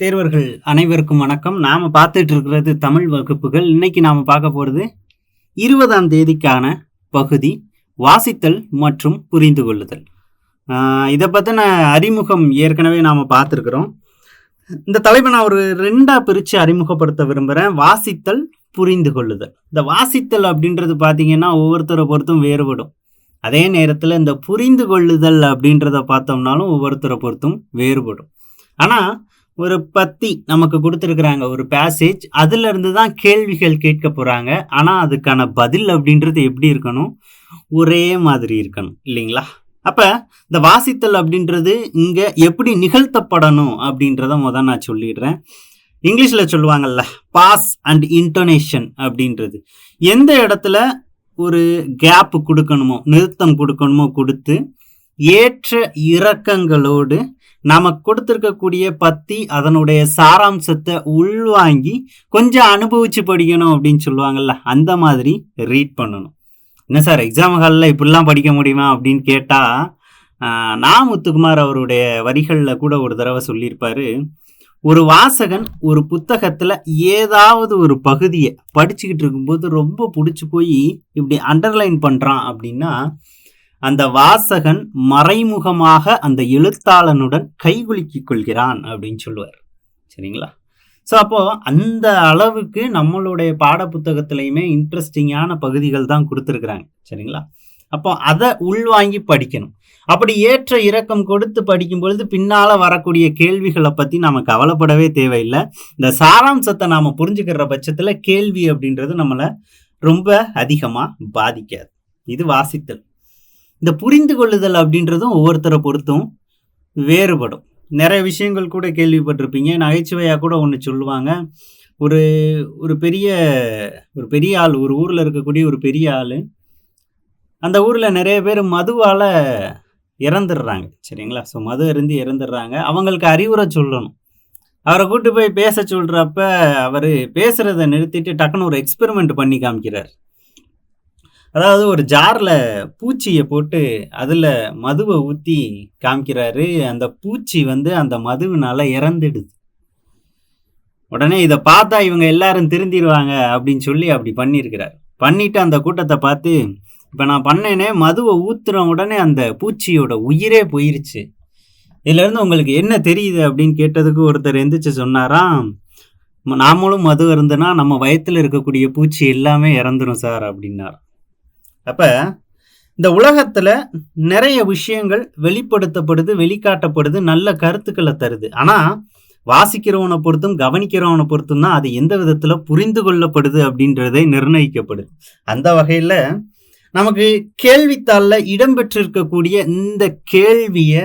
தேர்வர்கள் அனைவருக்கும் வணக்கம். நாம பார்த்துட்டு இருக்கிறது தமிழ் வகுப்புகள். இன்னைக்கு நாம பார்க்க போறது 20ஆம் தேதிக்கான பகுதி வாசித்தல் மற்றும் புரிந்து கொள்ளுதல். இதை பத்தின அறிமுகம் ஏற்கனவே நாம பார்த்துருக்கிறோம். இந்த தலைப்பை நான் ஒரு 2ஆ பிரித்து அறிமுகப்படுத்த விரும்புகிறேன். வாசித்தல், புரிந்து கொள்ளுதல். இந்த வாசித்தல் அப்படின்றது பார்த்தீங்கன்னா ஒவ்வொருத்தரை பொறுத்தும் வேறுபடும். அதே நேரத்தில் இந்த புரிந்து கொள்ளுதல் அப்படின்றத பார்த்தோம்னாலும் ஒவ்வொருத்தரை பொறுத்தும் வேறுபடும். ஆனால் ஒரு பத்தி நமக்கு கொடுத்துருக்குறாங்க, ஒரு பேசேஜ், அதுல இருந்து தான் கேள்விகள் கேட்க போறாங்க. ஆனா அதுக்கான பதில் அப்படின்றது எப்படி இருக்கணும்? ஒரே மாதிரி இருக்கணும் இல்லைங்களா? அப்ப இந்த வாசித்தல் அப்படின்றது இங்க எப்படி நிகழ்த்தப்படணும் அப்படின்றத நான் சொல்லிடுறேன். இங்கிலீஷ்ல சொல்லுவாங்கல்ல, பாஸ் அண்ட் இன்டோனேஷன் அப்படின்றது. எந்த இடத்துல ஒரு கேப் கொடுக்கணுமோ, நிறுத்தம் கொடுக்கணுமோ கொடுத்து, ஏற்ற இறக்கங்களோடு நமக்கு கொடுத்துருக்கக்கூடிய பத்தி அதனுடைய சாராம்சத்தை உள்வாங்கி கொஞ்சம் அனுபவிச்சு படிக்கணும் அப்படின்னு சொல்லுவாங்கல்ல, அந்த மாதிரி ரீட் பண்ணணும். என்ன சார் எக்ஸாம் ஹாலில் இப்படிலாம் படிக்க முடியுமா அப்படின்னு கேட்டால், முத்துக்குமார் அவருடைய வரிகளில் கூட ஒரு தடவை சொல்லியிருப்பாரு, ஒரு வாசகன் ஒரு புத்தகத்தில் ஏதாவது ஒரு பகுதியை படிச்சுக்கிட்டு இருக்கும்போது ரொம்ப பிடிச்சி போய் இப்படி அண்டர்லைன் பண்ணுறான் அப்படின்னா அந்த வாசகன் மறைமுகமாக அந்த எழுத்தாளனுடன் கைகுலுக்கிக் கொள்கிறான் அப்படின்னு சொல்லுவார். சரிங்களா? ஸோ அப்போ அந்த அளவுக்கு நம்மளுடைய பாட புத்தகத்திலையுமே இன்ட்ரெஸ்டிங்கான பகுதிகள் தான் கொடுத்துருக்குறாங்க. சரிங்களா? அப்போ அதை உள்வாங்கி படிக்கணும். அப்படி ஏற்ற இறக்கம் கொடுத்து படிக்கும் பொழுது பின்னால வரக்கூடிய கேள்விகளை பற்றி நம்ம கவலைப்படவே தேவையில்லை. இந்த சாராம்சத்தை நாம் புரிஞ்சுக்கிற பட்சத்தில் கேள்வி அப்படின்றது நம்மளை ரொம்ப அதிகமாக பாதிக்காது. இது வாசித்தல். இந்த புரிந்து கொள்ளுதல் அப்படின்றதும் ஒவ்வொருத்தரை பொறுத்தும் வேறுபடும். நிறைய விஷயங்கள் கூட கேள்விப்பட்டிருப்பீங்க. நகைச்சுவையாக கூட ஒன்று சொல்லுவாங்க. ஒரு பெரிய ஆள், ஒரு ஊரில் இருக்கக்கூடிய ஒரு பெரிய ஆள், அந்த ஊரில் நிறைய பேர் மதுவால் இறந்துடுறாங்க. சரிங்களா? ஸோ மது அருந்தி இறந்துடுறாங்க. அவங்களுக்கு அறிவுரை சொல்லணும். அவரை கூட்டு போய் பேச சொல்கிறப்ப அவர் பேசுகிறத நிறுத்திட்டு டக்குன்னு ஒரு எக்ஸ்பெரிமெண்ட் பண்ணி காமிக்கிறார். அதாவது ஒரு ஜாரில் பூச்சியை போட்டு அதில் மதுவை ஊற்றி காமிக்கிறாரு. அந்த பூச்சி அந்த மதுவினால இறந்துடுது. உடனே இதை பார்த்தா இவங்க எல்லாரும் திருந்திடுவாங்க அப்படின்னு சொல்லி அப்படி பண்ணியிருக்கிறார். பண்ணிட்டு அந்த கூட்டத்தை பார்த்து, இப்போ நான் பண்ணேனே, மதுவை ஊற்றுற உடனே அந்த பூச்சியோட உயிரே போயிருச்சு. இதுலேருந்து உங்களுக்கு என்ன தெரியுது அப்படின்னு கேட்டதுக்கு ஒருத்தர் எந்திரிச்சு சொன்னாராம், நாமளும் மது இருந்துன்னா நம்ம வயத்தில் இருக்கக்கூடிய பூச்சி எல்லாமே இறந்துடும் சார் அப்படின்னார். அப்போ இந்த உலகத்தில் நிறைய விஷயங்கள் வெளிப்படுத்தப்படுது, வெளிக்காட்டப்படுது, நல்ல கருத்துக்களை தருது. ஆனால் வாசிக்கிறவனை பொறுத்தும் கவனிக்கிறவனை பொறுத்தும் தான் அது எந்த விதத்தில் புரிந்து கொள்ளப்படுது அப்படின்றதே நிர்ணயிக்கப்படுது. அந்த வகையில் நமக்கு கேள்வித்தாளில் இடம்பெற்றிருக்கக்கூடிய இந்த கேள்வியை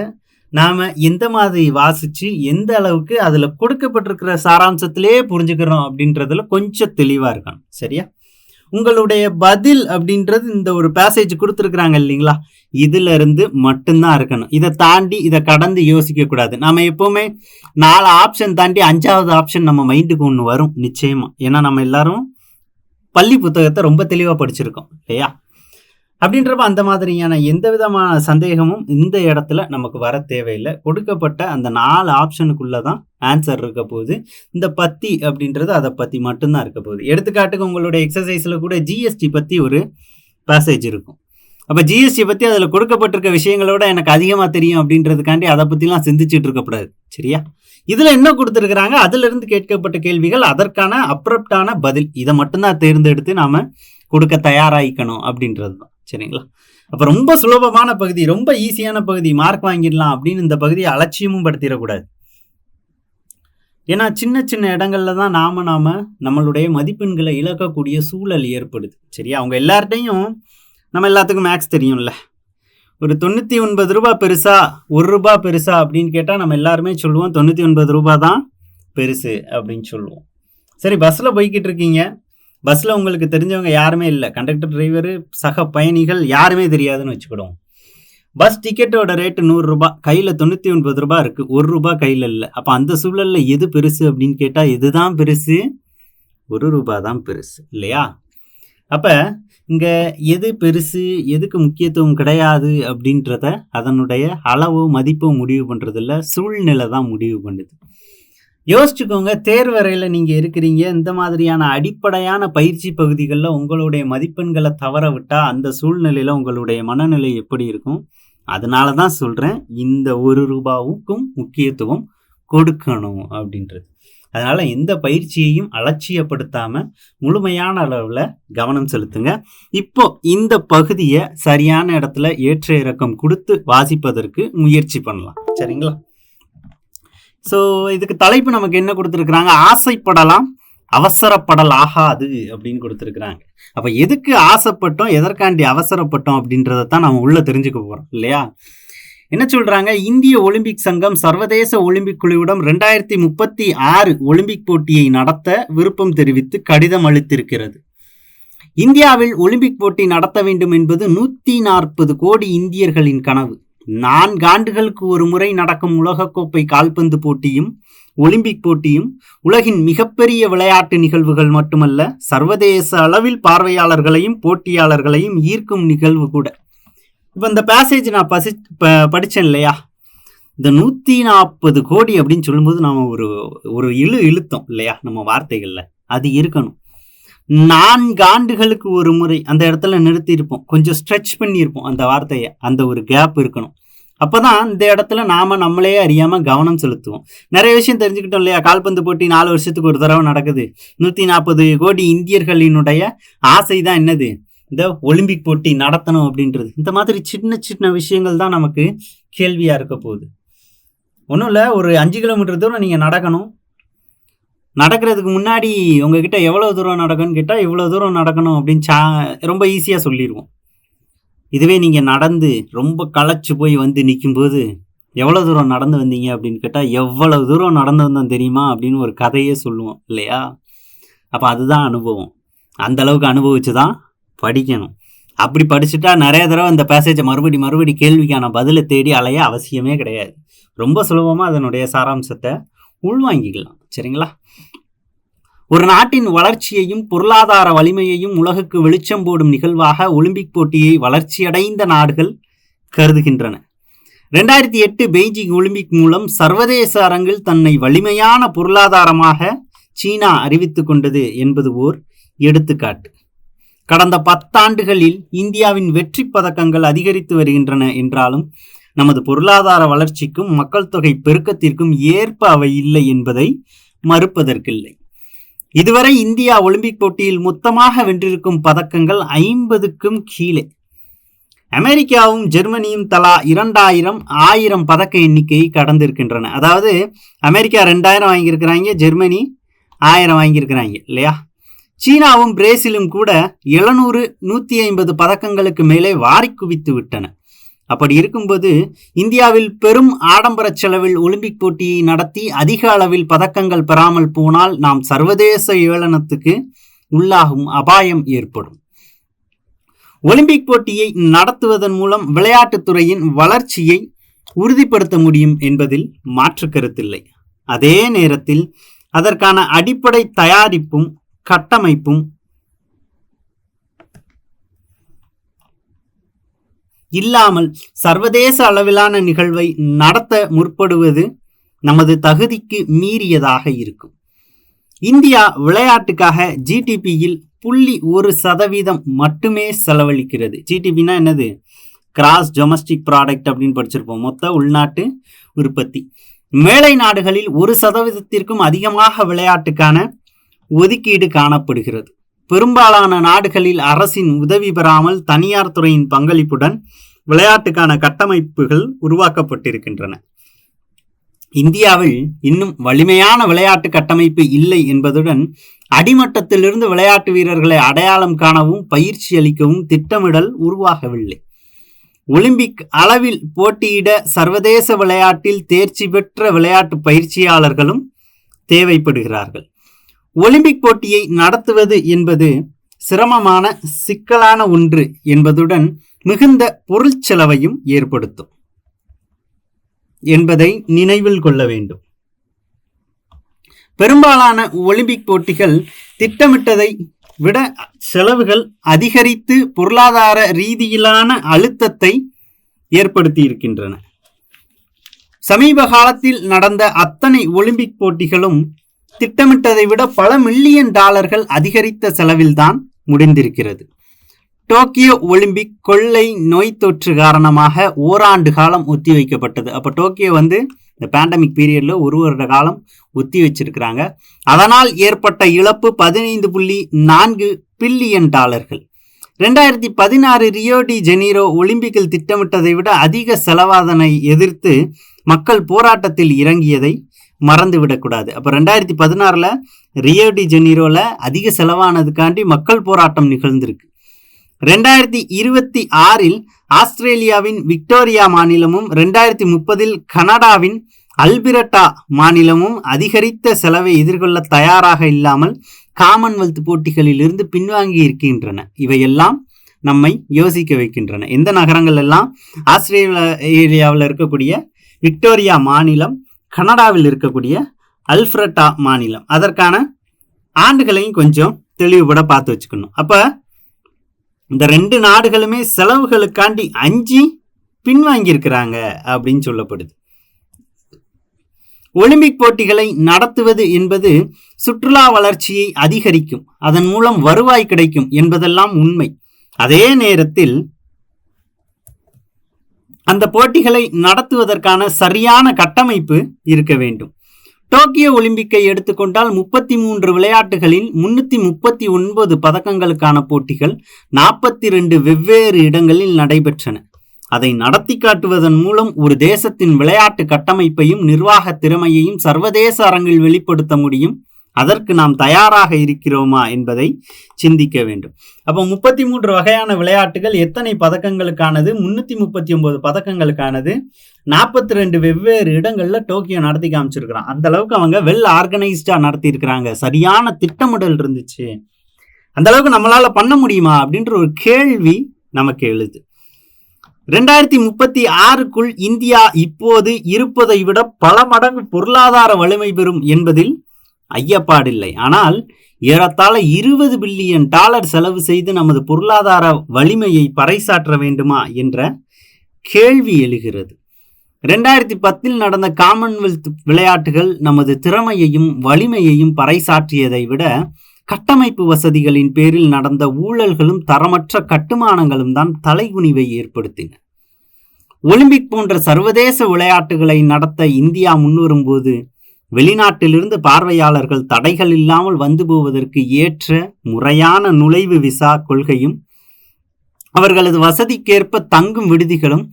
நாம் எந்த மாதிரி வாசித்து எந்த அளவுக்கு அதில் கொடுக்கப்பட்டிருக்கிற சாராம்சத்திலே புரிஞ்சுக்கிறோம் அப்படின்றதுல கொஞ்சம் தெளிவாக இருக்கணும். சரியா? உங்களுடைய பதில் அப்படின்றது இந்த ஒரு பேசேஜ் கொடுத்துருக்குறாங்க இல்லைங்களா, இதுல இருந்து மட்டும்தான் இருக்கணும். இதை தாண்டி இதை கடந்து யோசிக்க கூடாது. நாம எப்பவுமே 4 ஆப்ஷன் தாண்டி 5வது ஆப்ஷன் நம்ம மைண்டுக்கு ஒன்று வரும் நிச்சயமா. ஏன்னா நம்ம எல்லாரும் பள்ளி புத்தகத்தை ரொம்ப தெளிவாக படிச்சிருக்கோம் இல்லையா? அப்படின்றப்ப அந்த மாதிரியான எந்த விதமான சந்தேகமும் இந்த இடத்துல நமக்கு வர தேவையில்லை. கொடுக்கப்பட்ட அந்த 4 ஆப்ஷனுக்குள்ளே தான் ஆன்சர் இருக்க போகுது. இந்த பத்தி அப்படின்றது அதை பற்றி மட்டும்தான் இருக்க போகுது. எடுத்துக்காட்டுக்கு உங்களுடைய எக்ஸசைஸில் கூட ஜிஎஸ்டி பற்றி ஒரு பேசேஜ் இருக்கும். அப்போ ஜிஎஸ்டி பற்றி அதில் கொடுக்கப்பட்டிருக்க விஷயங்களோட எனக்கு அதிகமாக தெரியும் அப்படின்றதுக்காண்டி அதை பற்றிலாம் சிந்திச்சுட்டு இருக்கக்கூடாது. சரியா? இதில் என்ன கொடுத்துருக்குறாங்க, அதிலிருந்து கேட்கப்பட்ட கேள்விகள், அதற்கான அப்ரப்டான பதில், இதை மட்டும்தான் தேர்ந்தெடுத்து நாம் கொடுக்க தயாராகிக்கணும் அப்படின்றது தான். சரிங்களா? அப்போ ரொம்ப சுலபமான பகுதி, ரொம்ப ஈஸியான பகுதி, மார்க் வாங்கிடலாம் அப்படின்னு இந்த பகுதியை அலட்சியமும் படுத்திடக்கூடாது. ஏன்னா சின்ன சின்ன இடங்கள்ல தான் நாம நம்மளுடைய மதிப்பெண்களை இழக்கக்கூடிய சூழல் ஏற்படுது. சரியா? அவங்க எல்லார்ட்டையும் நம்ம எல்லாத்துக்கும் மேக்ஸ் தெரியும்ல. ஒரு 99 ரூபா பெருசா 1 ரூபா பெருசா அப்படின்னு கேட்டால் நம்ம எல்லாருமே சொல்லுவோம் 99 ரூபா தான் பெருசு அப்படின்னு சொல்லுவோம். சரி, பஸ்ஸில் போய்கிட்டு இருக்கீங்க. பஸ்ஸில் உங்களுக்கு தெரிஞ்சவங்க யாருமே இல்லை, கண்டக்டர், டிரைவரு, சக பயணிகள் யாருமே தெரியாதுன்னு வச்சுக்கிடுவோம். பஸ் டிக்கெட்டோட ரேட்டு 100 ரூபா, கையில் 99 ரூபா இருக்குது, 1 ரூபா கையில் இல்லை. அப்போ அந்த சூழலில் எது பெருசு அப்படின்னு கேட்டால் எதுதான் பெருசு? 1 ரூபா தான் பெருசு இல்லையா? அப்போ இங்கே எது பெருசு, எதுக்கு முக்கியத்துவம் கிடையாது அப்படின்றத அதனுடைய அளவோ மதிப்போ முடிவு பண்ணுறதில்ல, சூழ்நிலை தான் முடிவு பண்ணுது. யோசிச்சுக்கோங்க, தேர்வறையில நீங்க இருக்கிறீங்க. இந்த மாதிரியான அடிப்படையான பயிற்சி பகுதிகளில் உங்களுடைய மதிப்பெண்களை தவற விட்டா அந்த சூழ்நிலையில உங்களுடைய மனநிலை எப்படி இருக்கும்? அதனால தான் சொல்றேன், இந்த ₹1க்கும் முக்கியத்துவம் கொடுக்கணும் அப்படின்றது. அதனால எந்த பயிற்சியையும் அலட்சியப்படுத்தாம முழுமையான அளவுல கவனம் செலுத்துங்க. இப்போ இந்த பகுதியை சரியான இடத்துல ஏற்ற இறக்கம் கொடுத்து வாசிப்பதற்கு முயற்சி பண்ணலாம். சரிங்களா? ஸோ இதுக்கு தலைப்பு நமக்கு என்ன கொடுத்துருக்குறாங்க? ஆசைப்படலாம், அவசரப்படலாகாது அப்படின்னு கொடுத்துருக்குறாங்க. அப்போ எதுக்கு ஆசைப்பட்டோம், எதற்காண்டி அவசரப்பட்டோம் அப்படின்றத தான் நம்ம உள்ள தெரிஞ்சுக்க போறோம் இல்லையா? என்ன சொல்றாங்க? இந்திய ஒலிம்பிக் சங்கம் சர்வதேச ஒலிம்பிக் குழுவிடம் 2036 ஒலிம்பிக் போட்டியை நடத்த விருப்பம் தெரிவித்து கடிதம் அளித்திருக்கிறது. இந்தியாவில் ஒலிம்பிக் போட்டி நடத்த வேண்டும் என்பது 140 கோடி இந்தியர்களின் கனவு. 4 ஆண்டுகளுக்கு ஒரு முறை நடக்கும் உலகக்கோப்பை கால்பந்து போட்டியும் ஒலிம்பிக் போட்டியும் உலகின் மிகப்பெரிய விளையாட்டு நிகழ்வுகள் மட்டுமல்ல, சர்வதேச அளவில் பார்வையாளர்களையும் போட்டியாளர்களையும் ஈர்க்கும் நிகழ்வு கூட. இப்போ இந்த பேசேஜ் நான் படித்தேன் இல்லையா? இந்த 140 கோடி அப்படின்னு சொல்லும்போது நம்ம ஒரு இழுத்தோம் இல்லையா நம்ம வார்த்தைகளில். அது இருக்கணும். 4 ஆண்டுகளுக்கு ஒரு முறை அந்த இடத்துல நிறுத்தியிருப்போம், கொஞ்சம் ஸ்ட்ரெச் பண்ணியிருப்போம் அந்த வார்த்தையை. அந்த ஒரு கேப் இருக்கணும். அப்போதான் இந்த இடத்துல நம்மளே அறியாமல் கவனம் செலுத்துவோம். நிறைய விஷயம் தெரிஞ்சுக்கிட்டோம் இல்லையா? கால்பந்து போட்டி 4 வருஷத்துக்கு ஒரு தடவை நடக்குது. 140 கோடி இந்தியர்களினுடைய ஆசை தான் என்னது? இந்த ஒலிம்பிக் போட்டி நடத்தணும் அப்படின்றது. இந்த மாதிரி சின்ன சின்ன விஷயங்கள் தான் நமக்கு கேள்வியாக இருக்க போகுது. ஒன்றும் இல்லை, ஒரு 5 கிலோமீட்டர் தூரம் நீங்கள் நடக்கணும். நடக்கிறதுக்கு முன்னாடி உங்ககிட்ட எவ்வளோ தூரம் நடக்கணும்னு கேட்டால் இவ்வளோ தூரம் நடக்கணும் அப்படின்னு ரொம்ப ஈஸியாக சொல்லிடுவோம். இதுவே நீங்கள் நடந்து ரொம்ப களைச்சு போய் வந்து நிற்கும்போது எவ்வளோ தூரம் நடந்து வந்தீங்க அப்படின்னு கேட்டால் எவ்வளவு தூரம் நடந்து வந்தோம் தெரியுமா அப்படின்னு ஒரு கதையே சொல்லுவோம் இல்லையா? அப்போ அதுதான் அனுபவம். அந்த அளவுக்கு அனுபவிச்சு தான் படிக்கணும். அப்படி படிச்சுட்டா நிறைய தடவை அந்த பேசேஜை மறுபடி கேள்விக்கான பதிலை தேடி அலைய அவசியமே கிடையாது. ரொம்ப சுலபமாக அதனுடைய சாராம்சத்தை உள்வாங்கிக்கலாம். சரிங்களா? ஒரு நாட்டின் வளர்ச்சியையும் பொருளாதார வலிமையையும் உலகுக்கு வெளிச்சம் போடும் நிகழ்வாக ஒலிம்பிக் போட்டியை வளர்ச்சியடைந்த நாடுகள் கருதுகின்றன. 2008 பெய்ஜிங் ஒலிம்பிக் மூலம் சர்வதேச அரங்கில் தன்னை வலிமையான பொருளாதாரமாக சீனா அறிவித்துக் கொண்டது என்பது ஓர் எடுத்துக்காட்டு. கடந்த 10 ஆண்டுகளில் இந்தியாவின் வெற்றி பதக்கங்கள் அதிகரித்து வருகின்றன என்றாலும் நமது பொருளாதார வளர்ச்சிக்கும் மக்கள் தொகை பெருக்கத்திற்கும் ஏற்ப அவை இல்லை என்பதை மறுப்பதற்கில்லை. இதுவரை இந்தியா ஒலிம்பிக் போட்டியில் மொத்தமாக வென்றிருக்கும் பதக்கங்கள் 50க்கும் கீழே. அமெரிக்காவும் ஜெர்மனியும் தலா 2000, 1000 பதக்க எண்ணிக்கையை கடந்திருக்கின்றன. அதாவது அமெரிக்கா 2000 வாங்கியிருக்கிறாங்க, ஜெர்மனி 1000 வாங்கியிருக்கிறாங்க இல்லையா? சீனாவும் பிரேசிலும் கூட 700, 150 பதக்கங்களுக்கு மேலே வாரி குவித்து விட்டன. அப்படி இருக்கும்போது இந்தியாவில் பெரும் ஆடம்பர செலவில் ஒலிம்பிக் போட்டியை நடத்தி அதிக அளவில் பதக்கங்கள் பெறாமல் போனால் நாம் சர்வதேச ஏளனத்துக்கு உள்ளாகும் அபாயம் ஏற்படும். ஒலிம்பிக் போட்டியை நடத்துவதன் மூலம் விளையாட்டுத்துறையின் வளர்ச்சியை உறுதிப்படுத்த முடியும் என்பதில் மாற்று கருத்தில்லை. அதே நேரத்தில் அதற்கான அடிப்படை தயாரிப்பும் கட்டமைப்பும் இல்லாமல் சர்வதேச அளவிலான நிகழ்வை நடத்த முற்படுவது நமது தகுதிக்கு மீறியதாக இருக்கும். இந்தியா விளையாட்டுக்காக ஜிடிபியில் 0.1% மட்டுமே செலவழிக்கிறது. ஜிடிபினா என்னது? கிராஸ் டொமஸ்டிக் ப்ராடக்ட் அப்படின்னு படிச்சிருப்போம், மொத்த உள்நாட்டு உற்பத்தி. மேலை நாடுகளில் 1%க்கும் அதிகமாக விளையாட்டுக்கான ஒதுக்கீடு காணப்படுகிறது. பெரும்பாலான நாடுகளில் அரசின் உதவி பெறாமல் தனியார் துறையின் பங்களிப்புடன் விளையாட்டுக்கான கட்டமைப்புகள் உருவாக்கப்பட்டிருக்கின்றன. இந்தியாவில் இன்னும் வலிமையான விளையாட்டு கட்டமைப்பு இல்லை என்பதுடன் அடிமட்டத்திலிருந்து விளையாட்டு வீரர்களை அடையாளம் காணவும் பயிற்சி அளிக்கவும் திட்டமிடல் உருவாகவில்லை. ஒலிம்பிக் அளவில் போட்டியிட சர்வதேச விளையாட்டில் தேர்ச்சி பெற்ற விளையாட்டு பயிற்சியாளர்களும் தேவைப்படுகிறார்கள். ஒலிம்பிக் போட்டியை நடத்துவது என்பது சிரமமான சிக்கலான ஒன்று என்பதுடன் மிகுந்த பொருள் செலவையும் ஏற்படுத்தும் என்பதை நினைவில் கொள்ள வேண்டும். பெரும்பாலான ஒலிம்பிக் போட்டிகள் திட்டமிட்டதை விட செலவுகள் அதிகரித்து பொருளாதார ரீதியிலான அழுத்தத்தை ஏற்படுத்தி இருக்கின்றன. சமீப காலத்தில் நடந்த அத்தனை ஒலிம்பிக் போட்டிகளும் திட்டமிட்டதை விட பல மில்லியன் டாலர்கள் அதிகரித்த செலவில்தான் முடிந்திருக்கிறது. டோக்கியோ ஒலிம்பிக் கொள்ளை நோய் தொற்று காரணமாக ஓராண்டு காலம் ஒத்தி வைக்கப்பட்டது. அப்ப டோக்கியோ இந்த பேண்டமிக் பீரியட்ல ஒரு வருட காலம் ஒத்தி வச்சிருக்கிறாங்க. அதனால் ஏற்பட்ட இழப்பு 15.4 பில்லியன் டாலர்கள். 2016 ரியோ டி ஜெனீரோ ஒலிம்பிக்கில் திட்டமிட்டதை விட அதிக செலவாதனை எதிர்த்து மக்கள் போராட்டத்தில் இறங்கியதை மறந்துவிடக்கூடாது. அப்ப 2016 ரியோ டி ஜெனீரோல அதிக செலவானதுக்காண்டி மக்கள் போராட்டம் நிகழ்ந்திருக்கு. 2026 ஆஸ்திரேலியாவின் விக்டோரியா மாநிலமும் 2030 கனடாவின் அல்பிரட்டா மாநிலமும் அதிகரித்த செலவை எதிர்கொள்ள தயாராக இல்லாமல் காமன்வெல்த் போட்டிகளில் இருந்து பின்வாங்கி இருக்கின்றன. இவையெல்லாம் நம்மை யோசிக்க வைக்கின்றன. எந்த நகரங்கள் எல்லாம்? ஆஸ்திரேலியாவில் இருக்கக்கூடிய விக்டோரியா மாநிலம், கனடாவில் இருக்கக்கூடிய அல்பிரட்டா மாநிலம். அதற்கான ஆண்டுகளையும் கொஞ்சம் தெளிவுபட பார்த்து வச்சுக்கணும். அப்ப இந்த 2 நாடுகளுமே செலவுகளுக்காண்டி அஞ்சி பின்வாங்கி இருக்கிறாங்க அப்படின்னு சொல்லப்படுது. ஒலிம்பிக் போட்டிகளை நடத்துவது என்பது சுற்றுலா வளர்ச்சியை அதிகரிக்கும், அதன் மூலம் வருவாய் கிடைக்கும் என்பதெல்லாம் உண்மை. அதே நேரத்தில் அந்த போட்டிகளை நடத்துவதற்கான சரியான கட்டமைப்பு இருக்க வேண்டும். டோக்கியோ ஒலிம்பிக்கை எடுத்துக்கொண்டால் 33 விளையாட்டுகளில் 339 பதக்கங்களுக்கான போட்டிகள் 42 வெவ்வேறு இடங்களில் நடைபெற்றன. அதை நடத்தி காட்டுவதன் மூலம் ஒரு தேசத்தின் விளையாட்டு கட்டமைப்பையும் நிர்வாக திறமையையும் சர்வதேச அரங்கில் வெளிப்படுத்த முடியும். அதற்கு நாம் தயாராக இருக்கிறோமா என்பதை சிந்திக்க வேண்டும். அப்போ 33 வகையான விளையாட்டுகள் எத்தனை பதக்கங்களுக்கானது? 339 பதக்கங்களுக்கானது. 42 வெவ்வேறு இடங்கள்ல டோக்கியோ நடத்தி காமிச்சிருக்கிறான். அந்த அளவுக்கு அவங்க வெல் ஆர்கனைஸ்டா நடத்தி இருக்கிறாங்க. சரியான திட்டமிடல் இருந்துச்சு. அந்த அளவுக்கு நம்மளால பண்ண முடியுமா அப்படின்ற ஒரு கேள்வி நமக்கு எழுது. 2036க்குள் இந்தியா இப்போது இருப்பதை விட பல மடங்கு பொருளாதார வலிமை பெறும் என்பதில் ஐயப்பாடில்லை. ஆனால் ஏறத்தாழ 20 பில்லியன் டாலர் செலவு செய்து நமது பொருளாதார வலிமையை பறைசாற்ற வேண்டுமா என்ற கேள்வி எழுகிறது. 2010 நடந்த காமன்வெல்த் விளையாட்டுகள் நமது திறமையையும் வலிமையையும் பறைசாற்றியதை விட கட்டமைப்பு வசதிகளின் பேரில் நடந்த ஊழல்களும் தரமற்ற கட்டுமானங்களும் தான் தலைகுனிவை ஏற்படுத்தின. ஒலிம்பிக் போன்ற சர்வதேச விளையாட்டுகளை நடத்த இந்தியா முன்வரும் போது வெளிநாட்டிலிருந்து பார்வையாளர்கள் தடைகள் இல்லாமல் வந்து போவதற்கு ஏற்ற முறையான நுழைவு விசா கொள்கையும் அவர்களது வசதிக்கேற்ப தங்கும் விடுதிகளும்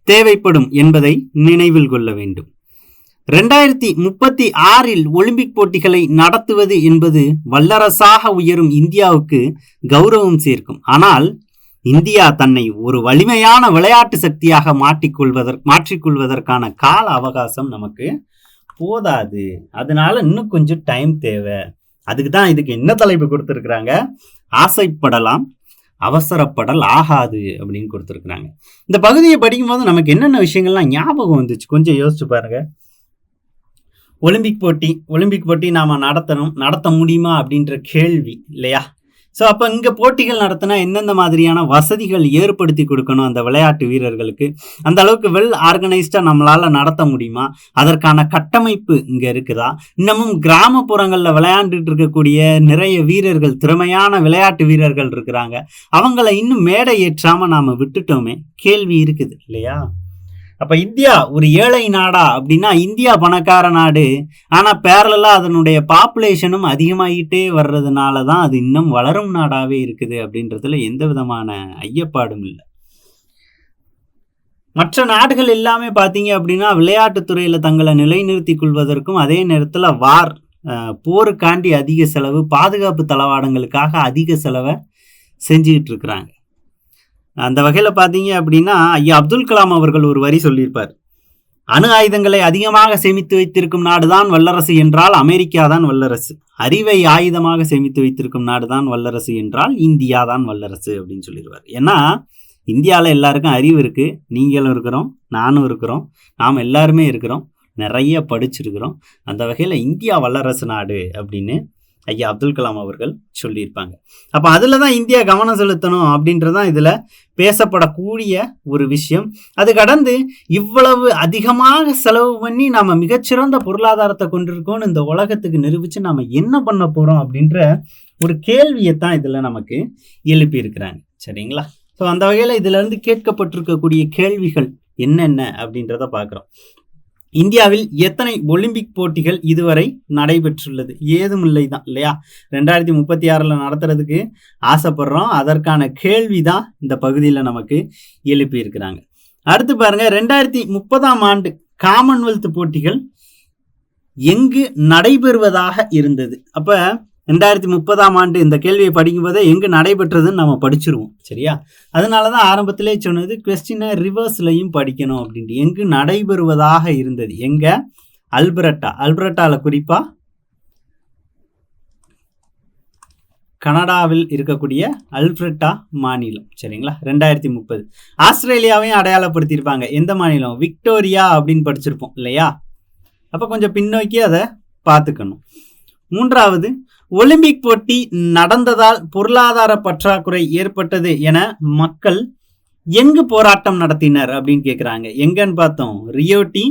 தேவைப்படும் என்பதை நினைவில் கொள்ள வேண்டும். 2036 ஒலிம்பிக் போட்டிகளை நடத்துவது என்பது வல்லரசாக உயரும் இந்தியாவுக்கு கௌரவம் சேர்க்கும். ஆனால் இந்தியா தன்னை ஒரு வலிமையான விளையாட்டு சக்தியாக மாற்றிக்கொள்வதற்கான கால அவகாசம் நமக்கு போதாது. அதனால இன்னும் கொஞ்சம் டைம் தேவை. அதுக்கு தான் இதுக்கு என்ன தலைப்பு கொடுத்துருக்குறாங்க? ஆசைப்படலாம், அவசரப்படல் ஆகாது அப்படின்னு கொடுத்துருக்குறாங்க. இந்த பகுதியை படிக்கும்போது நமக்கு என்னென்ன விஷயங்கள்லாம் ஞாபகம் வந்துச்சு கொஞ்சம் யோசிச்சு பாருங்க. ஒலிம்பிக் போட்டி நாம நடத்த முடியுமா அப்படின்ற கேள்வி இல்லையா? ஸோ அப்போ இங்கே போட்டிகள் நடத்தினா எந்தெந்த மாதிரியான வசதிகள் ஏற்படுத்தி கொடுக்கணும் அந்த விளையாட்டு வீரர்களுக்கு? அந்த அளவுக்கு வெல் ஆர்கனைஸ்டாக நம்மளால் நடத்த முடியுமா? அதற்கான கட்டமைப்பு இங்கே இருக்குதா? இன்னமும் கிராமப்புறங்களில் விளையாண்டுட்டு இருக்கக்கூடிய நிறைய வீரர்கள், திறமையான விளையாட்டு வீரர்கள் இருக்கிறாங்க. அவங்கள இன்னும் மேடை ஏற்றாமல் நாம் விட்டுட்டோமே, கேள்வி இருக்குது இல்லையா? அப்ப இந்தியா ஒரு ஏழை நாடா அப்படின்னா இந்தியா பணக்கார நாடு. ஆனா பேரலா அதனுடைய பாப்புலேஷனும் அதிகமாகிட்டே வர்றதுனாலதான் அது இன்னும் வளரும் நாடாவே இருக்குது அப்படின்றதுல எந்த விதமான ஐயப்பாடும் இல்லை. மற்ற நாடுகள் எல்லாமே பாத்தீங்க அப்படின்னா விளையாட்டுத்துறையில தங்களை நிலைநிறுத்திக் கொள்வதற்கும் அதே நேரத்துல போருக்காண்டி அதிக செலவு, பாதுகாப்பு தளவாடங்களுக்காக அதிக செலவை செஞ்சுக்கிட்டு இருக்கிறாங்க. அந்த வகையில் பார்த்தீங்க அப்படின்னா ஐயா அப்துல் கலாம் அவர்கள் ஒரு வரி சொல்லியிருப்பார். அணு ஆயுதங்களை அதிகமாக சேமித்து வைத்திருக்கும் நாடுதான் வல்லரசு என்றால் அமெரிக்கா தான் வல்லரசு. அறிவை ஆயுதமாக சேமித்து வைத்திருக்கும் நாடுதான் வல்லரசு என்றால் இந்தியா தான் வல்லரசு அப்படின்னு சொல்லிடுவார். ஏன்னா இந்தியாவில் எல்லாருக்கும் அறிவு இருக்கு. நீங்களும் இருக்கிறோம், நானும் இருக்கிறோம், நாம் எல்லாருமே இருக்கிறோம், நிறைய படிச்சிருக்கிறோம். அந்த வகையில் இந்தியா வல்லரசு நாடு அப்படின்னு ஐயா அப்துல் கலாம் அவர்கள் சொல்லியிருப்பாங்க. அப்ப அதுலதான் இந்தியா கவனம் செலுத்தணும் அப்படின்றதான் இதுல பேசப்படக்கூடிய ஒரு விஷயம். அது கடந்து இவ்வளவு அதிகமாக செலவு பண்ணி நாம மிகச்சிறந்த பொருளாதாரத்தை கொண்டிருக்கோம்னு இந்த உலகத்துக்கு நிரூபிச்சு நாம என்ன பண்ண போறோம் அப்படின்ற ஒரு கேள்வியைத்தான் இதுல நமக்கு எழுப்பி இருக்கிறாங்க. சரிங்களா? ஸோ அந்த வகையில இதுல இருந்து கேட்கப்பட்டிருக்கக்கூடிய கேள்விகள் என்னென்ன அப்படின்றத பார்க்குறோம். இந்தியாவில் எத்தனை ஒலிம்பிக் போட்டிகள் இதுவரை நடைபெற்றுள்ளது? ஏதும் இல்லை தான் இல்லையா? 2036 நடத்துறதுக்கு ஆசைப்படுறோம். அதற்கான கேள்விதான் இந்த பகுதியில் நமக்கு எழுப்பி இருக்கிறாங்க. அடுத்து பாருங்க, 2030 காமன்வெல்த் போட்டிகள் எங்கு நடைபெறுவதாக இருந்தது? அப்ப 2030 இந்த கேள்வியை படிக்கும் போதே எங்கு நடைபெற்றதுன்னு நம்ம படிச்சிருவோம். சரியா? அதனாலதான் ஆரம்பத்திலே சொன்னது கொஸ்டினை ரிவர்ஸ்லையும் படிக்கணும் அப்படின்ட்டு. எங்கு நடைபெறுவதாக இருந்தது? எங்க? அல்பர்டால குறிப்பா கனடாவில் இருக்கக்கூடிய அல்பர்டா மாநிலம். சரிங்களா? 2030. ஆஸ்திரேலியாவையும் அடையாளப்படுத்தியிருப்பாங்க. எந்த மாநிலம்? விக்டோரியா அப்படின்னு படிச்சிருப்போம் இல்லையா? அப்ப கொஞ்சம் பின்னோக்கி அதை பார்த்துக்கணும். 3வது, ஒலிம்பிக் போட்டி நடந்ததால் பொருளாதார பற்றாக்குறை ஏற்பட்டது என மக்கள் எங்கு போராட்டம் நடத்தினர் அப்படின்னு கேட்குறாங்க. எங்கன்னு பார்த்தோம், ரியோ டி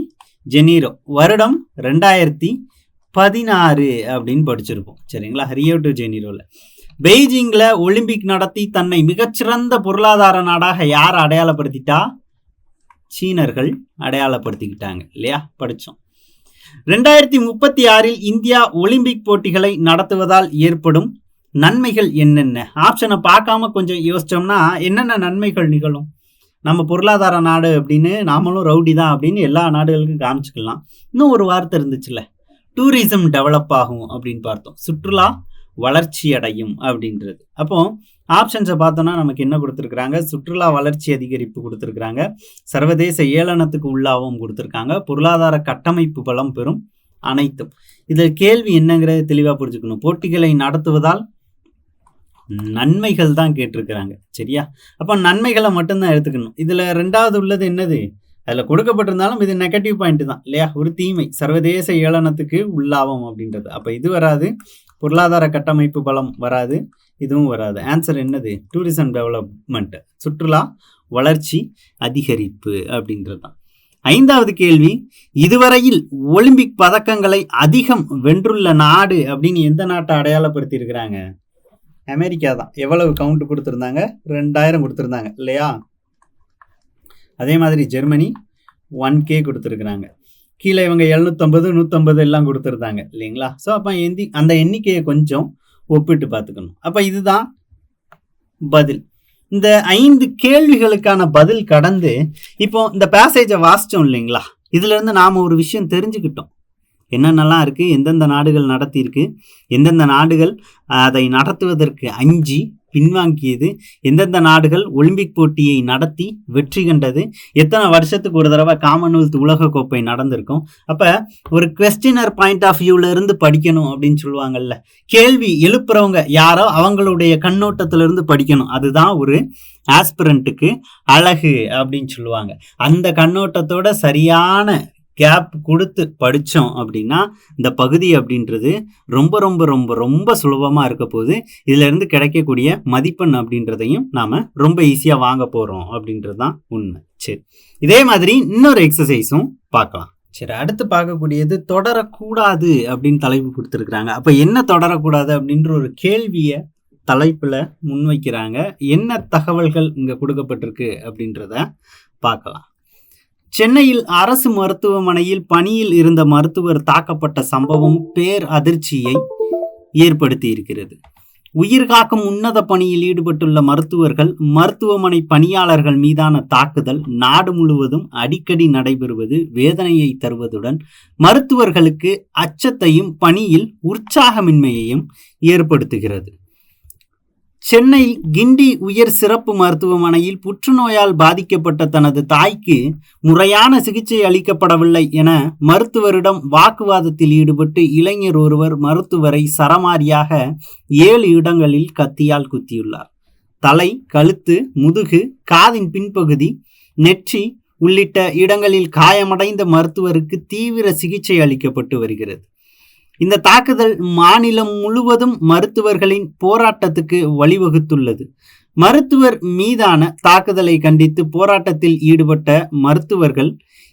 ஜெனீரோ. வருடம் 2016 அப்படின்னு படிச்சிருப்போம். சரிங்களா? ரியோ டி ஜெனீரோல. பெய்ஜிங்ல ஒலிம்பிக் நடத்தி தன்னை மிகச்சிறந்த பொருளாதார நாடாக யார் அடையாளப்படுத்திட்டா? சீனர்கள் அடையாளப்படுத்திக்கிட்டாங்க இல்லையா? படிச்சோம். 2036 இந்தியா ஒலிம்பிக் போட்டிகளை நடத்துவதால் ஏற்படும் நன்மைகள் என்னென்ன? ஆப்ஷனை பார்க்காம கொஞ்சம் யோசிச்சோம்னா என்னென்ன நன்மைகள் நிகழும்? நம்ம பொருளாதார நாடு அப்படின்னு, நாமளும் ரவுடி தான் அப்படின்னு எல்லா நாடுகளுக்கும் காமிச்சுக்கலாம். இன்னும் ஒரு வார்த்தை இருந்துச்சுல்ல, டூரிசம் டெவலப் ஆகும் அப்படின்னு பார்த்தோம். சுற்றுலா வளர்ச்சி அடையும் அப்படின்றது. அப்போ ஆப்ஷன்ஸை பார்த்தோம்னா நமக்கு என்ன கொடுத்துருக்குறாங்க? சுற்றுலா வளர்ச்சி அதிகரிப்பு கொடுத்துருக்குறாங்க, சர்வதேச ஏளனத்துக்கு உள்ளாகவும் கொடுத்துருக்காங்க, பொருளாதார கட்டமைப்பு பலம் பெறும், அனைத்தும். இதில் கேள்வி என்னங்கிறத தெளிவாக புரிஞ்சுக்கணும். போட்டிகளை நடத்துவதால் நன்மைகள் தான் கேட்டிருக்கிறாங்க. சரியா? அப்போ நன்மைகளை மட்டும்தான் எடுத்துக்கணும். இதில் 2வது உள்ளது என்னது? அதில் கொடுக்கப்பட்டிருந்தாலும் இது நெகட்டிவ் பாயிண்ட் தான் இல்லையா? ஒரு தீமை, சர்வதேச ஏளனத்துக்கு உள்ளாவும் அப்படின்றது. அப்போ இது வராது. பொருளாதார கட்டமைப்பு பலம் வராது, இதுவும் வராது. ஆன்சர் என்னது? டூரிசம் டெவலப்மெண்ட், சுற்றுலா வளர்ச்சி அதிகரிப்பு அப்படின்றது தான். 5வது கேள்வி, இதுவரையில் ஒலிம்பிக் பதக்கங்களை அதிகம் வென்றுள்ள நாடு அப்படின்னு எந்த நாட்டை அடையாளப்படுத்தி இருக்கிறாங்க? அமெரிக்கா தான். எவ்வளவு கவுண்ட் கொடுத்துருந்தாங்க? 2000 கொடுத்துருந்தாங்க இல்லையா? அதே மாதிரி ஜெர்மனி 1K கொடுத்துருக்குறாங்க. கீழே இவங்க 750 150 எல்லாம் கொடுத்துருந்தாங்க இல்லைங்களா? ஸோ அப்போ அந்த எண்ணிக்கையை கொஞ்சம் ஒப்பிட்டு பார்த்துக்கணும். அப்போ இதுதான் பதில். இந்த 5 கேள்விகளுக்கான பதில் கடந்து இப்போ இந்த பேசேஜை வாசிச்சோம் இல்லைங்களா? இதுல இருந்து நாம ஒரு விஷயம் தெரிஞ்சுக்கிட்டோம். என்னென்னலாம் இருக்கு, எந்தெந்த நாடுகள் நடத்தியிருக்கு, எந்தெந்த நாடுகள் அதை நடத்துவதற்கு அஞ்சி பின்வாங்கியது, எந்தெந்த நாடுகள் ஒலிம்பிக் போட்டியை நடத்தி வெற்றி கண்டது, எத்தனை வருஷத்துக்கு ஒரு தடவை காமன்வெல்த் உலக கோப்பை நடந்திருக்கும். அப்ப ஒரு குவெஸ்டினர் பாயிண்ட் ஆஃப் வியூல இருந்து படிக்கணும் அப்படின்னு சொல்லுவாங்கல்ல. கேள்வி எழுப்புறவங்க யாரோ அவங்களுடைய கண்ணோட்டத்தில இருந்து படிக்கணும். அதுதான் ஒரு ஆஸ்பிரண்ட்டுக்கு அழகு அப்படின்னு சொல்லுவாங்க. அந்த கண்ணோட்டத்தோட சரியான கேப் கொடுத்து படித்தோம் அப்படின்னா இந்த பகுதி அப்படின்றது ரொம்ப ரொம்ப ரொம்ப ரொம்ப சுலபமாக இருக்க போது. இதிலிருந்து கிடைக்கக்கூடிய மதிப்பெண் அப்படின்றதையும் நாம் ரொம்ப ஈஸியாக வாங்க போகிறோம் அப்படின்றது தான் உண்மை. சரி, இதே மாதிரி இன்னொரு எக்ஸசைஸும் பார்க்கலாம். சரி, அடுத்து பார்க்கக்கூடியது தொடரக்கூடாது அப்படின்னு தலைப்பு கொடுத்துருக்குறாங்க. அப்போ என்ன தொடரக்கூடாது அப்படின்ற ஒரு கேள்வியை தலைப்பில் முன்வைக்கிறாங்க. என்ன தகவல்கள் இங்கே கொடுக்கப்பட்டிருக்கு அப்படின்றத பார்க்கலாம். சென்னையில் அரசு மருத்துவமனையில் பணியில் இருந்த மருத்துவர் தாக்கப்பட்ட சம்பவம் பேர் அதிர்ச்சியை ஏற்படுத்தி இருக்கிறது. உயிர்காக்கும் உன்னத பணியில் ஈடுபட்டுள்ள மருத்துவர்கள், மருத்துவமனை பணியாளர்கள் மீதான தாக்குதல் நாடு முழுவதும் அடிக்கடி நடைபெறுவது வேதனையை தருவதுடன் மருத்துவர்களுக்கு அச்சத்தையும் பணியில் உற்சாகமின்மையையும் ஏற்படுத்துகிறது. சென்னை கிண்டி உயர் சிறப்பு மருத்துவமனையில் புற்றுநோயால் பாதிக்கப்பட்ட தனது தாய்க்கு முறையான சிகிச்சை அளிக்கப்படவில்லை என மருத்துவரிடம் வாக்குவாதத்தில் ஈடுபட்டு இளைஞர் ஒருவர் மருத்துவரை சரமாரியாக 7 இடங்களில் கத்தியால் குத்தியுள்ளார். தலை, கழுத்து, முதுகு, காதின் பின்பகுதி, நெற்றி உள்ளிட்ட இடங்களில் காயமடைந்த மருத்துவருக்கு தீவிர சிகிச்சை அளிக்கப்பட்டு வருகிறது. இந்த தாக்குதல் மாநிலம் முழுவதும் மருத்துவர்களின் போராட்டத்துக்கு வழிவகுத்துள்ளது. மருத்துவர் மீதான தாக்குதலை கண்டித்து போராட்டத்தில் ஈடுபட்ட மருத்துவர்கள்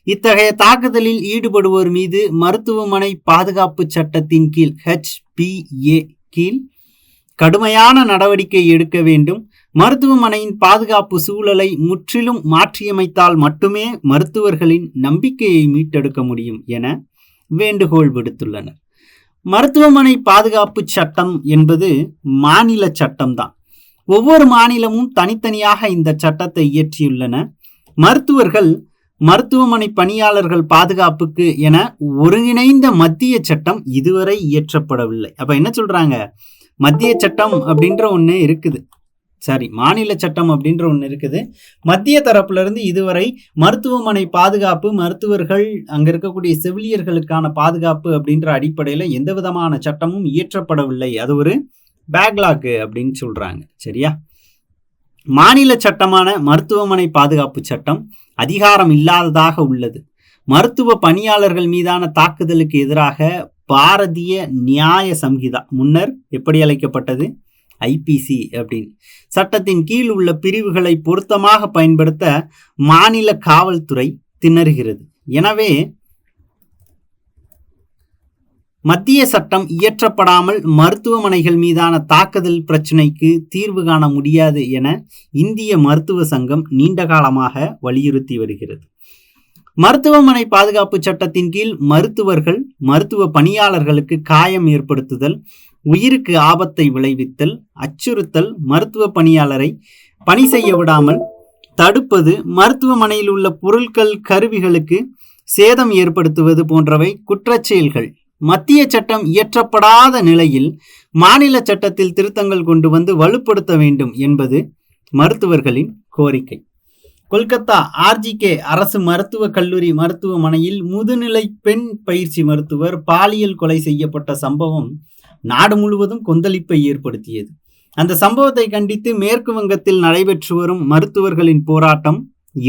இத்தகைய தாக்குதலில் ஈடுபடுவோர் மீது மருத்துவமனை பாதுகாப்பு சட்டத்தின் கீழ் HPA கீழ் கடுமையான நடவடிக்கை எடுக்க வேண்டும். மருத்துவமனையின் பாதுகாப்பு சூழலை முற்றிலும் மாற்றியமைத்தால் மட்டுமே மருத்துவர்களின் நம்பிக்கையை மீட்டெடுக்க முடியும் என வேண்டுகோள் விடுத்துள்ளனர். மருத்துவமனை பாதுகாப்பு சட்டம் என்பது மாநில சட்டம்தான். ஒவ்வொரு மாநிலமும் தனித்தனியாக இந்த சட்டத்தை இயற்றியுள்ளன. மருத்துவர்கள் மருத்துவமனை பணியாளர்கள் பாதுகாப்புக்கு என ஒருங்கிணைந்த மத்திய சட்டம் இதுவரை இயற்றப்படவில்லை. அப்ப என்ன சொல்றாங்க, மத்திய சட்டம் அப்படின்ற ஒண்ணு இருக்குது, மாநில சட்டம் அப்படின்ற ஒன்று இருக்குது. மத்திய தரப்புல இருந்து இதுவரை மருத்துவமனை பாதுகாப்பு, மருத்துவர்கள் அங்க இருக்கக்கூடிய செவிலியர்களுக்கான பாதுகாப்பு அப்படின்ற அடிப்படையில எந்த விதமான சட்டமும் இயற்றப்படவில்லை. அது ஒரு பேக்லாக் அப்படின்னு சொல்றாங்க. சரியா? மாநில சட்டமான மருத்துவமனை பாதுகாப்பு சட்டம் அதிகாரம் இல்லாததாக உள்ளது. மருத்துவ பணியாளர்கள் மீதான தாக்குதலுக்கு எதிராக பாரதிய நியாய சம்ஹிதா, முன்னர் எப்படி அழைக்கப்பட்டது IPC அப்படின்னு, சட்டத்தின் கீழ் உள்ள பிரிவுகளை பொருத்தமாக பயன்படுத்த மாநில காவல்துறை திணறுகிறது. எனவே மத்திய சட்டம் இயற்றப்படாமல் மருத்துவமனைகள் மீதான தாக்குதல் பிரச்சினைக்கு தீர்வு காண முடியாது என இந்திய மருத்துவ சங்கம் நீண்ட காலமாக வலியுறுத்தி வருகிறது. மருத்துவமனை பாதுகாப்பு சட்டத்தின் கீழ் மருத்துவர்கள் மருத்துவ பணியாளர்களுக்கு காயம் ஏற்படுத்துதல், உயிருக்கு ஆபத்தை விளைவித்தல், அச்சுறுத்தல், மருத்துவ பணியாளரை பணி செய்ய விடாமல் தடுப்பது, மருத்துவமனையில் உள்ள பொருட்கள் கருவிகளுக்கு சேதம் ஏற்படுத்துவது போன்றவை குற்றச்செயல்கள். மத்திய சட்டம் இயற்றப்படாத நிலையில் மாநில சட்டத்தில் திருத்தங்கள் கொண்டு வந்து வலுப்படுத்த வேண்டும் என்பது மருத்துவர்களின் கோரிக்கை. கொல்கத்தா RGK அரசு மருத்துவக் கல்லூரி மருத்துவமனையில் முதுநிலை பெண் பயிற்சி மருத்துவர் பாலியல் கொலை செய்யப்பட்ட சம்பவம் நாடு முழுவதும் கொந்தளிப்பை ஏற்படுத்தியது. அந்த சம்பவத்தை கண்டித்து மேற்கு வங்கத்தில் நடைபெற்று வரும் மருத்துவர்களின் போராட்டம்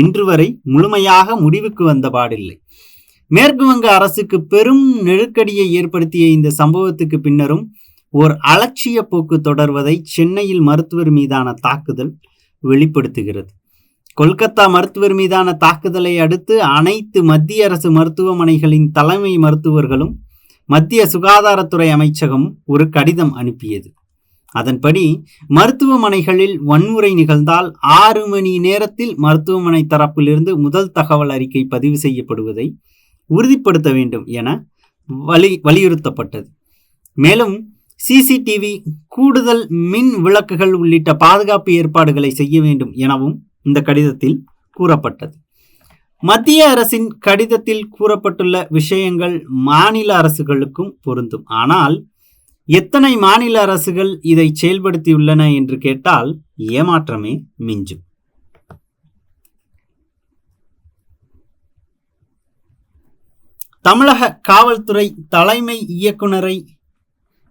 இன்று வரை முழுமையாக முடிவுக்கு வந்த பாடில்லை. மேற்கு வங்க அரசுக்கு பெரும் நெருக்கடியை ஏற்படுத்திய இந்த சம்பவத்துக்கு பின்னரும் ஓர் அலட்சிய போக்கு தொடர்வதை சென்னையில் மருத்துவர் மீதான தாக்குதல் வெளிப்படுத்துகிறது. கொல்கத்தா மருத்துவர் மீதான தாக்குதலை அடுத்து அனைத்து மத்திய அரசு மருத்துவமனைகளின் தலைமை மருத்துவர்களும் மத்திய சுகாதாரத்துறை அமைச்சகம் ஒரு கடிதம் அனுப்பியது. அதன்படி மருத்துவமனைகளில் வன்முறை நிகழ்ந்தால் 6 மணி நேரத்தில் மருத்துவமனை தரப்பிலிருந்து முதல் தகவல் அறிக்கை பதிவு செய்யப்படுவதை உறுதிப்படுத்த வேண்டும் என வலியுறுத்தப்பட்டது. மேலும் CCTV, கூடுதல் மின் விளக்குகள் உள்ளிட்ட பாதுகாப்பு ஏற்பாடுகளை செய்ய வேண்டும் எனவும் இந்த கடிதத்தில் கூறப்பட்டது. மத்திய அரசின் கடிதத்தில் கூறப்பட்டுள்ள விஷயங்கள் மாநில அரசுகளுக்கும் பொருந்தும். ஆனால் எத்தனை மாநில அரசுகள் இதை செயல்படுத்தியுள்ளன என்று கேட்டால் ஏமாற்றமே மிஞ்சும். தமிழக காவல்துறை தலைமை இயக்குனரை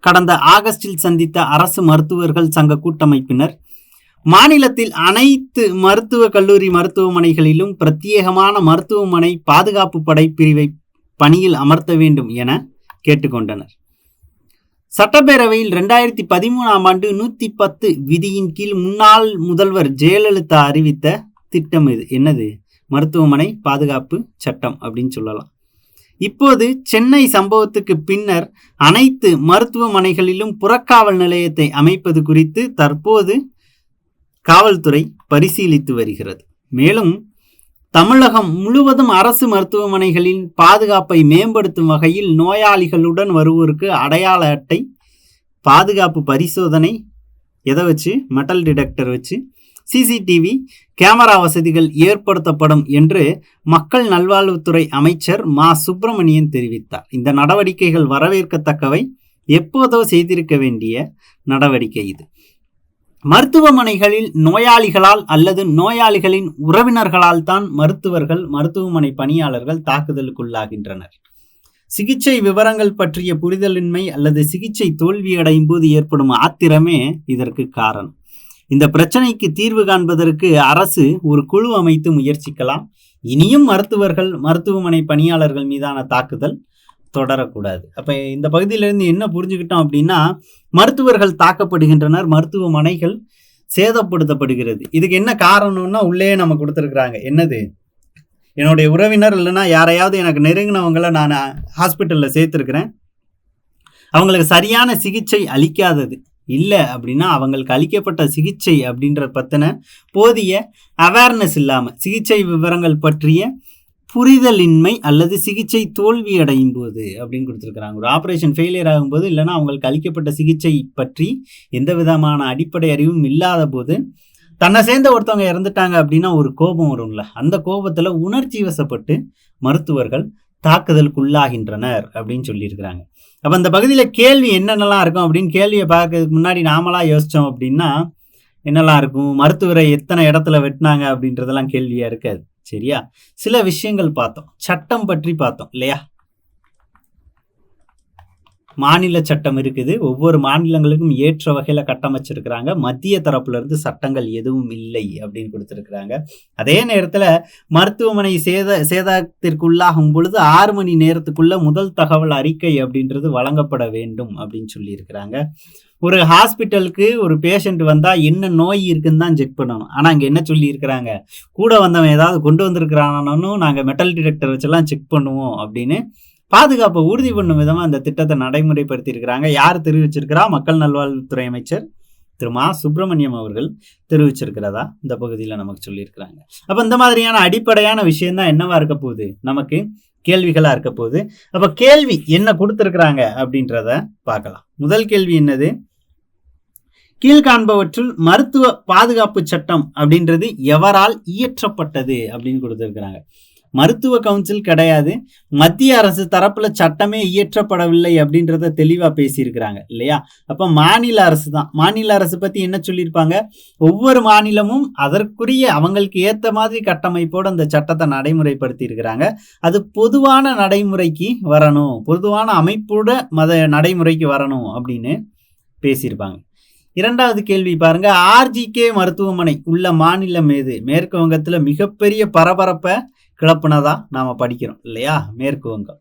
கடந்த ஆகஸ்டில் சந்தித்த அரசு மருத்துவர்கள் சங்க கூட்டமைப்பினர் மாநிலத்தில் அனைத்து மருத்துவ கல்லூரி மருத்துவமனைகளிலும் பிரத்யேகமான மருத்துவமனை பாதுகாப்பு படை பிரிவை பணியில் அமர்த்த வேண்டும் என கேட்டுக்கொண்டனர். சட்டப்பேரவையில் 2013ஆம் ஆண்டு 110 விதியின் கீழ் முன்னாள் முதல்வர் ஜெயலலிதா அறிவித்த திட்டம் இது. என்னது? மருத்துவமனை பாதுகாப்பு சட்டம் அப்படின்னு சொல்லலாம். இப்போது சென்னை சம்பவத்துக்கு பின்னர் அனைத்து மருத்துவமனைகளிலும் புறக்காவல் நிலையத்தை அமைப்பது குறித்து தற்போது காவல்துறை பரிசீலித்து வருகிறது. மேலும் தமிழகம் முழுவதும் அரசு மருத்துவமனைகளின் பாதுகாப்பை மேம்படுத்தும் வகையில் நோயாளிகளுடன் வருவோருக்கு அடையாள அட்டை, பாதுகாப்பு பரிசோதனை, எதை வச்சு? மெட்டல் டிடெக்டர் வச்சு, CCTV கேமரா வசதிகள் ஏற்படுத்தப்படும் என்று மக்கள் நல்வாழ்வுத்துறை அமைச்சர் மா சுப்பிரமணியன் தெரிவித்தார். இந்த நடவடிக்கைகள் வரவேற்கத்தக்கவை, எப்போதோ செய்திருக்க வேண்டிய நடவடிக்கை இது. மருத்துவமனைகளில் நோயாளிகளால் அல்லது நோயாளிகளின் உறவினர்களால் தான் மருத்துவர்கள், மருத்துவமனை பணியாளர்கள் தாக்குதலுக்குள்ளாகின்றனர். சிகிச்சை விவரங்கள் பற்றிய புரிதலின்மை அல்லது சிகிச்சை தோல்வியடையும் போது ஏற்படும் ஆத்திரமே இதற்கு காரணம். இந்த பிரச்சனைக்கு தீர்வு காண்பதற்கு அரசு ஒரு குழு அமைத்து முயற்சிக்கலாம். இனியும் மருத்துவர்கள், மருத்துவமனை பணியாளர்கள் மீதான தாக்குதல் தொடரக்கூடாது. அப்ப இந்த பகுதியிலிருந்து என்ன புரிஞ்சுக்கிட்டோம் அப்படின்னா, மருத்துவர்கள் தாக்கப்படுகின்றனர், மருத்துவமனைகள் சேதப்படுத்தப்படுகிறது. இதுக்கு என்ன காரணம்னா உள்ளே நம்ம கொடுத்துருக்குறாங்க. என்னது? என்னுடைய உறவினர் இல்லைன்னா யாரையாவது எனக்கு நெருங்கினவங்களை நான் ஹாஸ்பிட்டலில் சேர்த்துருக்கிறேன், அவங்களுக்கு சரியான சிகிச்சை அளிக்காதது இல்லை அப்படின்னா அவங்களுக்கு அளிக்கப்பட்ட சிகிச்சை அப்படின்ற பற்றின போதிய அவேர்னஸ் இல்லாமல், சிகிச்சை விவரங்கள் பற்றிய புரிதலின்மை அல்லது சிகிச்சை தோல்வி அடையும் போது அப்படின்னு கொடுத்துருக்குறாங்க. ஒரு ஆப்ரேஷன் ஃபெயிலியர் ஆகும்போது இல்லைன்னா அவங்களுக்கு அளிக்கப்பட்ட சிகிச்சை பற்றி எந்த விதமான அடிப்படை அறிவும் இல்லாத போது, தன்னை சேர்ந்த ஒருத்தவங்க இறந்துட்டாங்க அப்படின்னா ஒரு கோபம் வரும்ல, அந்த கோபத்தில் உணர்ச்சி வசப்பட்டு மருத்துவர்கள் தாக்குதலுக்குள்ளாகின்றனர் அப்படின்னு சொல்லியிருக்கிறாங்க. அப்போ இந்த பகுதியில் கேள்வி என்னென்னலாம் இருக்கும் அப்படின்னு கேள்வியை பார்க்கறதுக்கு முன்னாடி நாமளாக யோசித்தோம் அப்படின்னா என்னெல்லாம் இருக்கும்? மருத்துவரை எத்தனை இடத்துல வெட்டினாங்க அப்படின்றதெல்லாம் கேள்வியாக இருக்காது. சரியா? சில விஷயங்கள் பார்த்தோம், சட்டம் பற்றி பார்த்தோம் இல்லையா? மாநில சட்டம் இருக்குது, ஒவ்வொரு மாநிலங்களுக்கும் ஏற்ற வகையில் கட்டமைச்சிருக்கிறாங்க. மத்திய தரப்புல இருந்து சட்டங்கள் எதுவும் இல்லை அப்படின்னு கொடுத்துருக்குறாங்க. அதே நேரத்தில் மருத்துவமனை சேதத்திற்குள்ளாகும் பொழுது 6 மணி நேரத்துக்குள்ள முதல் தகவல் அறிக்கை அப்படின்றது வழங்கப்பட வேண்டும் அப்படின்னு சொல்லியிருக்கிறாங்க. ஒரு ஹாஸ்பிட்டலுக்கு ஒரு பேஷண்ட் வந்தால் என்ன நோய் இருக்குன்னு தான் செக் பண்ணணும். ஆனால் அங்கே என்ன சொல்லியிருக்கிறாங்க? கூட வந்தவன் ஏதாவது கொண்டு வந்திருக்கிறானு நாங்கள் மெட்டல் டிடெக்டர் வச்செல்லாம் செக் பண்ணுவோம் அப்படின்னு பாதுகாப்பை உறுதி பண்ணும் விதமாக அந்த திட்டத்தை நடைமுறைப்படுத்தி இருக்கிறாங்க. யார் தெரிவிச்சிருக்கிறா? மக்கள் நல்வாழ்வுத்துறை அமைச்சர் திரு மா சுப்பிரமணியம் அவர்கள் தெரிவிச்சிருக்கிறதா இந்த பகுதியில் நமக்கு சொல்லியிருக்கிறாங்க. அப்போ இந்த மாதிரியான அடிப்படையான விஷயம்தான் என்னவா இருக்க போகுது? நமக்கு கேள்விகளா இருக்க போகுது. அப்போ கேள்வி என்ன கொடுத்துருக்குறாங்க அப்படின்றத பார்க்கலாம். முதல் கேள்வி என்னது? கீழ்காண்பவற்றுள் மருத்துவ பாதுகாப்பு சட்டம் அப்படின்றது எவரால் இயற்றப்பட்டது அப்படின்னு கொடுத்துருக்குறாங்க. மருத்துவ கவுன்சில் கிடையாது, மத்திய அரசு தரப்புல சட்டமே இயற்றப்படவில்லை அப்படின்றத தெளிவா பேசியிருக்கிறாங்க இல்லையா? அப்ப மாநில அரசு தான். மாநில அரசு பத்தி என்ன சொல்லியிருப்பாங்க? ஒவ்வொரு மாநிலமும் அதற்குரிய அவங்களுக்கு ஏத்த மாதிரி கட்டமைப்போடு அந்த சட்டத்தை நடைமுறைப்படுத்தி இருக்கிறாங்க. அது பொதுவான நடைமுறைக்கு வரணும், பொதுவான அமைப்போட நடைமுறைக்கு வரணும் அப்படின்னு பேசியிருப்பாங்க. இரண்டாவது கேள்வி பாருங்க, ஆர்ஜிகே மருத்துவமனை உள்ள மாநிலம் எது? மேற்கு வங்கத்துல மிகப்பெரிய பரபரப்பை கிளப்புனதா நாம படிக்கிறோம் இல்லையா? மேற்கு வங்கம்.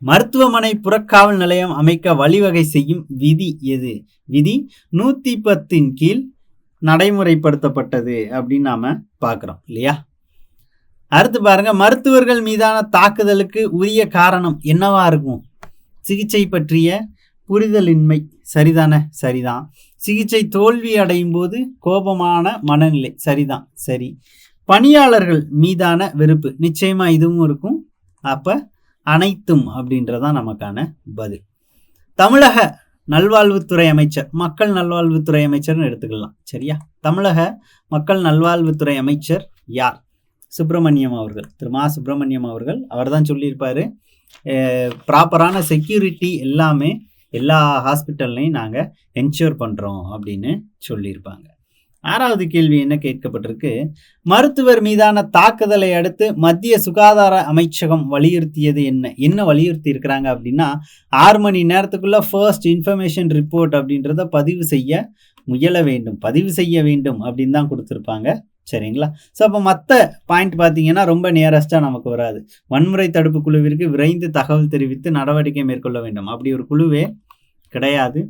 மருத்துவமனை புறக்காவல் நிலையம் அமைக்க வழிவகை செய்யும் விதி எது? விதி 110 கீழ் நடைமுறைப்படுத்தப்பட்டது அப்படின்னு நாம பார்க்கிறோம் இல்லையா? அடுத்து பாருங்க, மருத்துவர்கள் மீதான தாக்குதலுக்கு உரிய காரணம் என்னவா இருக்கும்? சிகிச்சை பற்றிய புரிதலின்மை. சரிதானே? சரிதான். சிகிச்சை தோல்வி அடையும் போது கோபமான மனநிலை. சரிதான். சரி. பணியாளர்கள் மீதான வெறுப்பு. நிச்சயமா இதுவும் இருக்கும். அப்ப அனைத்தும் அப்படின்றதான் நமக்கான பதில். தமிழக நல்வாழ்வுத்துறை அமைச்சர், மக்கள் நல்வாழ்வுத்துறை அமைச்சர்னு எடுத்துக்கலாம். சரியா? தமிழக மக்கள் நல்வாழ்வுத்துறை அமைச்சர் யார்? சுப்பிரமணியம் அவர்கள், திரு மா சுப்பிரமணியம் அவர்கள். அவர் தான் சொல்லியிருப்பாரு, ப்ராப்பரான செக்யூரிட்டி எல்லாமே எல்லா ஹாஸ்பிட்டல்லையும் நாங்கள் என்ஷூர் பண்ணுறோம் அப்படின்னு சொல்லியிருப்பாங்க. ஆறாவது கேள்வி என்ன கேட்கப்பட்டிருக்கு? மருத்துவர் மீதான தாக்குதலை அடுத்து மத்திய சுகாதார அமைச்சகம் வலியுறுத்தியது என்ன வலியுறுத்தி இருக்கிறாங்க அப்படின்னா, 6 மணி நேரத்துக்குள்ள ஃபர்ஸ்ட் இன்ஃபர்மேஷன் ரிப்போர்ட் அப்படின்றத பதிவு செய்ய வேண்டும் அப்படின்னு தான் கொடுத்துருப்பாங்க. சரிங்களா? ஸோ அப்போ மற்ற பாயிண்ட் பார்த்தீங்கன்னா ரொம்ப நியரஸ்டாக நமக்கு வராது. வன்முறை தடுப்பு குழுவிற்கு விரைந்து தகவல் தெரிவித்து நடவடிக்கை மேற்கொள்ள வேண்டும். அப்படி ஒரு குழுவே கிடையாது.